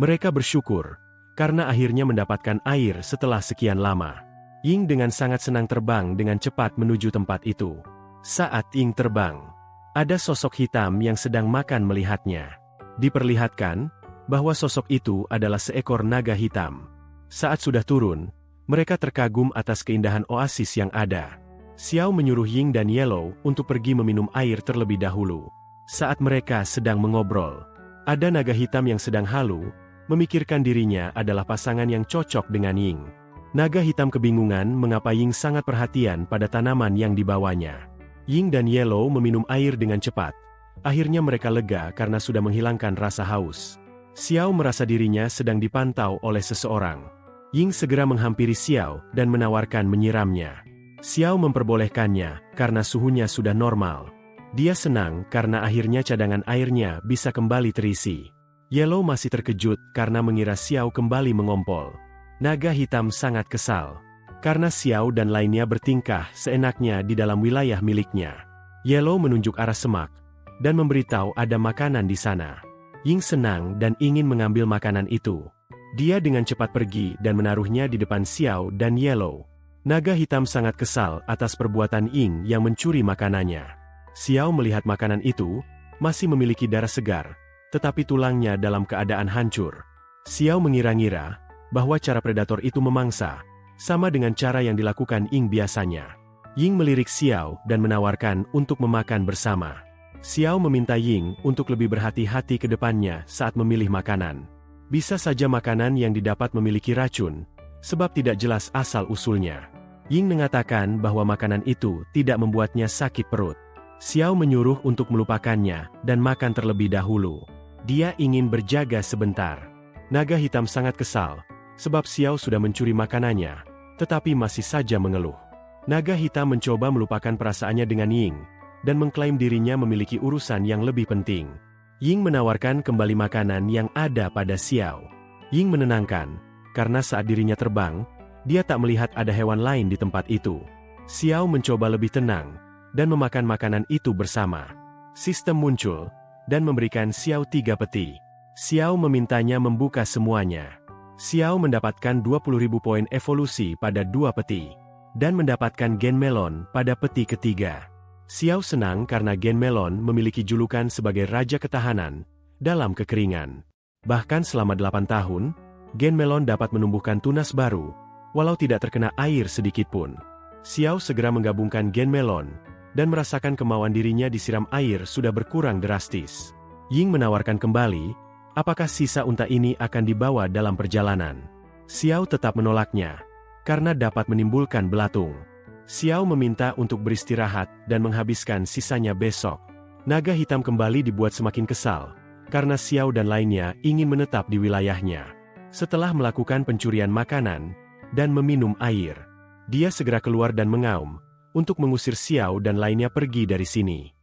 Speaker 1: Mereka bersyukur karena akhirnya mendapatkan air setelah sekian lama. Ying dengan sangat senang terbang dengan cepat menuju tempat itu. Saat Ying terbang, ada sosok hitam yang sedang makan melihatnya. Diperlihatkan bahwa sosok itu adalah seekor naga hitam. Saat sudah turun, mereka terkagum atas keindahan oasis yang ada. Xiao menyuruh Ying dan Yellow untuk pergi meminum air terlebih dahulu. Saat mereka sedang mengobrol, ada naga hitam yang sedang halu, memikirkan dirinya adalah pasangan yang cocok dengan Ying. Naga hitam kebingungan mengapa Ying sangat perhatian pada tanaman yang dibawanya. Ying dan Yellow meminum air dengan cepat, Akhirnya mereka lega karena sudah menghilangkan rasa haus. Xiao merasa dirinya sedang dipantau oleh seseorang. Ying segera menghampiri Xiao dan menawarkan menyiramnya. Xiao memperbolehkannya karena suhunya sudah normal. Dia senang karena akhirnya cadangan airnya bisa kembali terisi. Yellow masih terkejut karena mengira Xiao kembali mengompol. Naga hitam sangat kesal karena Xiao dan lainnya bertingkah seenaknya di dalam wilayah miliknya. Yellow menunjuk arah semak dan memberitahu ada makanan di sana. Ying senang dan ingin mengambil makanan itu. Dia dengan cepat pergi dan menaruhnya di depan Xiao dan Yellow. Naga hitam sangat kesal atas perbuatan Ying yang mencuri makanannya. Xiao melihat makanan itu masih memiliki darah segar, tetapi tulangnya dalam keadaan hancur. Xiao mengira-ngira bahwa cara predator itu memangsa, sama dengan cara yang dilakukan Ying biasanya. Ying melirik Xiao dan menawarkan untuk memakan bersama. Xiao meminta Ying untuk lebih berhati-hati ke depannya saat memilih makanan. Bisa saja makanan yang didapat memiliki racun, sebab tidak jelas asal-usulnya. Ying mengatakan bahwa makanan itu tidak membuatnya sakit perut. Xiao menyuruh untuk melupakannya dan makan terlebih dahulu. Dia ingin berjaga sebentar. Naga hitam sangat kesal, sebab Xiao sudah mencuri makanannya, tetapi masih saja mengeluh. Naga hitam mencoba melupakan perasaannya dengan Ying, dan mengklaim dirinya memiliki urusan yang lebih penting. Ying menawarkan kembali makanan yang ada pada Xiao. Ying menenangkan, karena saat dirinya terbang, dia tak melihat ada hewan lain di tempat itu. Xiao mencoba lebih tenang, dan memakan makanan itu bersama. Sistem muncul, dan memberikan Xiao 3 peti. Xiao memintanya membuka semuanya. Xiao mendapatkan 20.000 poin evolusi pada 2 peti, dan mendapatkan gen melon pada peti ketiga. Xiao senang karena gen melon memiliki julukan sebagai Raja Ketahanan dalam kekeringan. Bahkan selama 8 tahun, gen melon dapat menumbuhkan tunas baru, walau tidak terkena air sedikitpun. Xiao segera menggabungkan gen melon, dan merasakan kemauan dirinya disiram air sudah berkurang drastis. Ying menawarkan kembali, apakah sisa unta ini akan dibawa dalam perjalanan. Xiao tetap menolaknya, karena dapat menimbulkan belatung. Xiao meminta untuk beristirahat dan menghabiskan sisanya besok. Naga hitam kembali dibuat semakin kesal, karena Xiao dan lainnya ingin menetap di wilayahnya. Setelah melakukan pencurian makanan dan meminum air, dia segera keluar dan mengaum untuk mengusir Xiao dan lainnya pergi dari sini.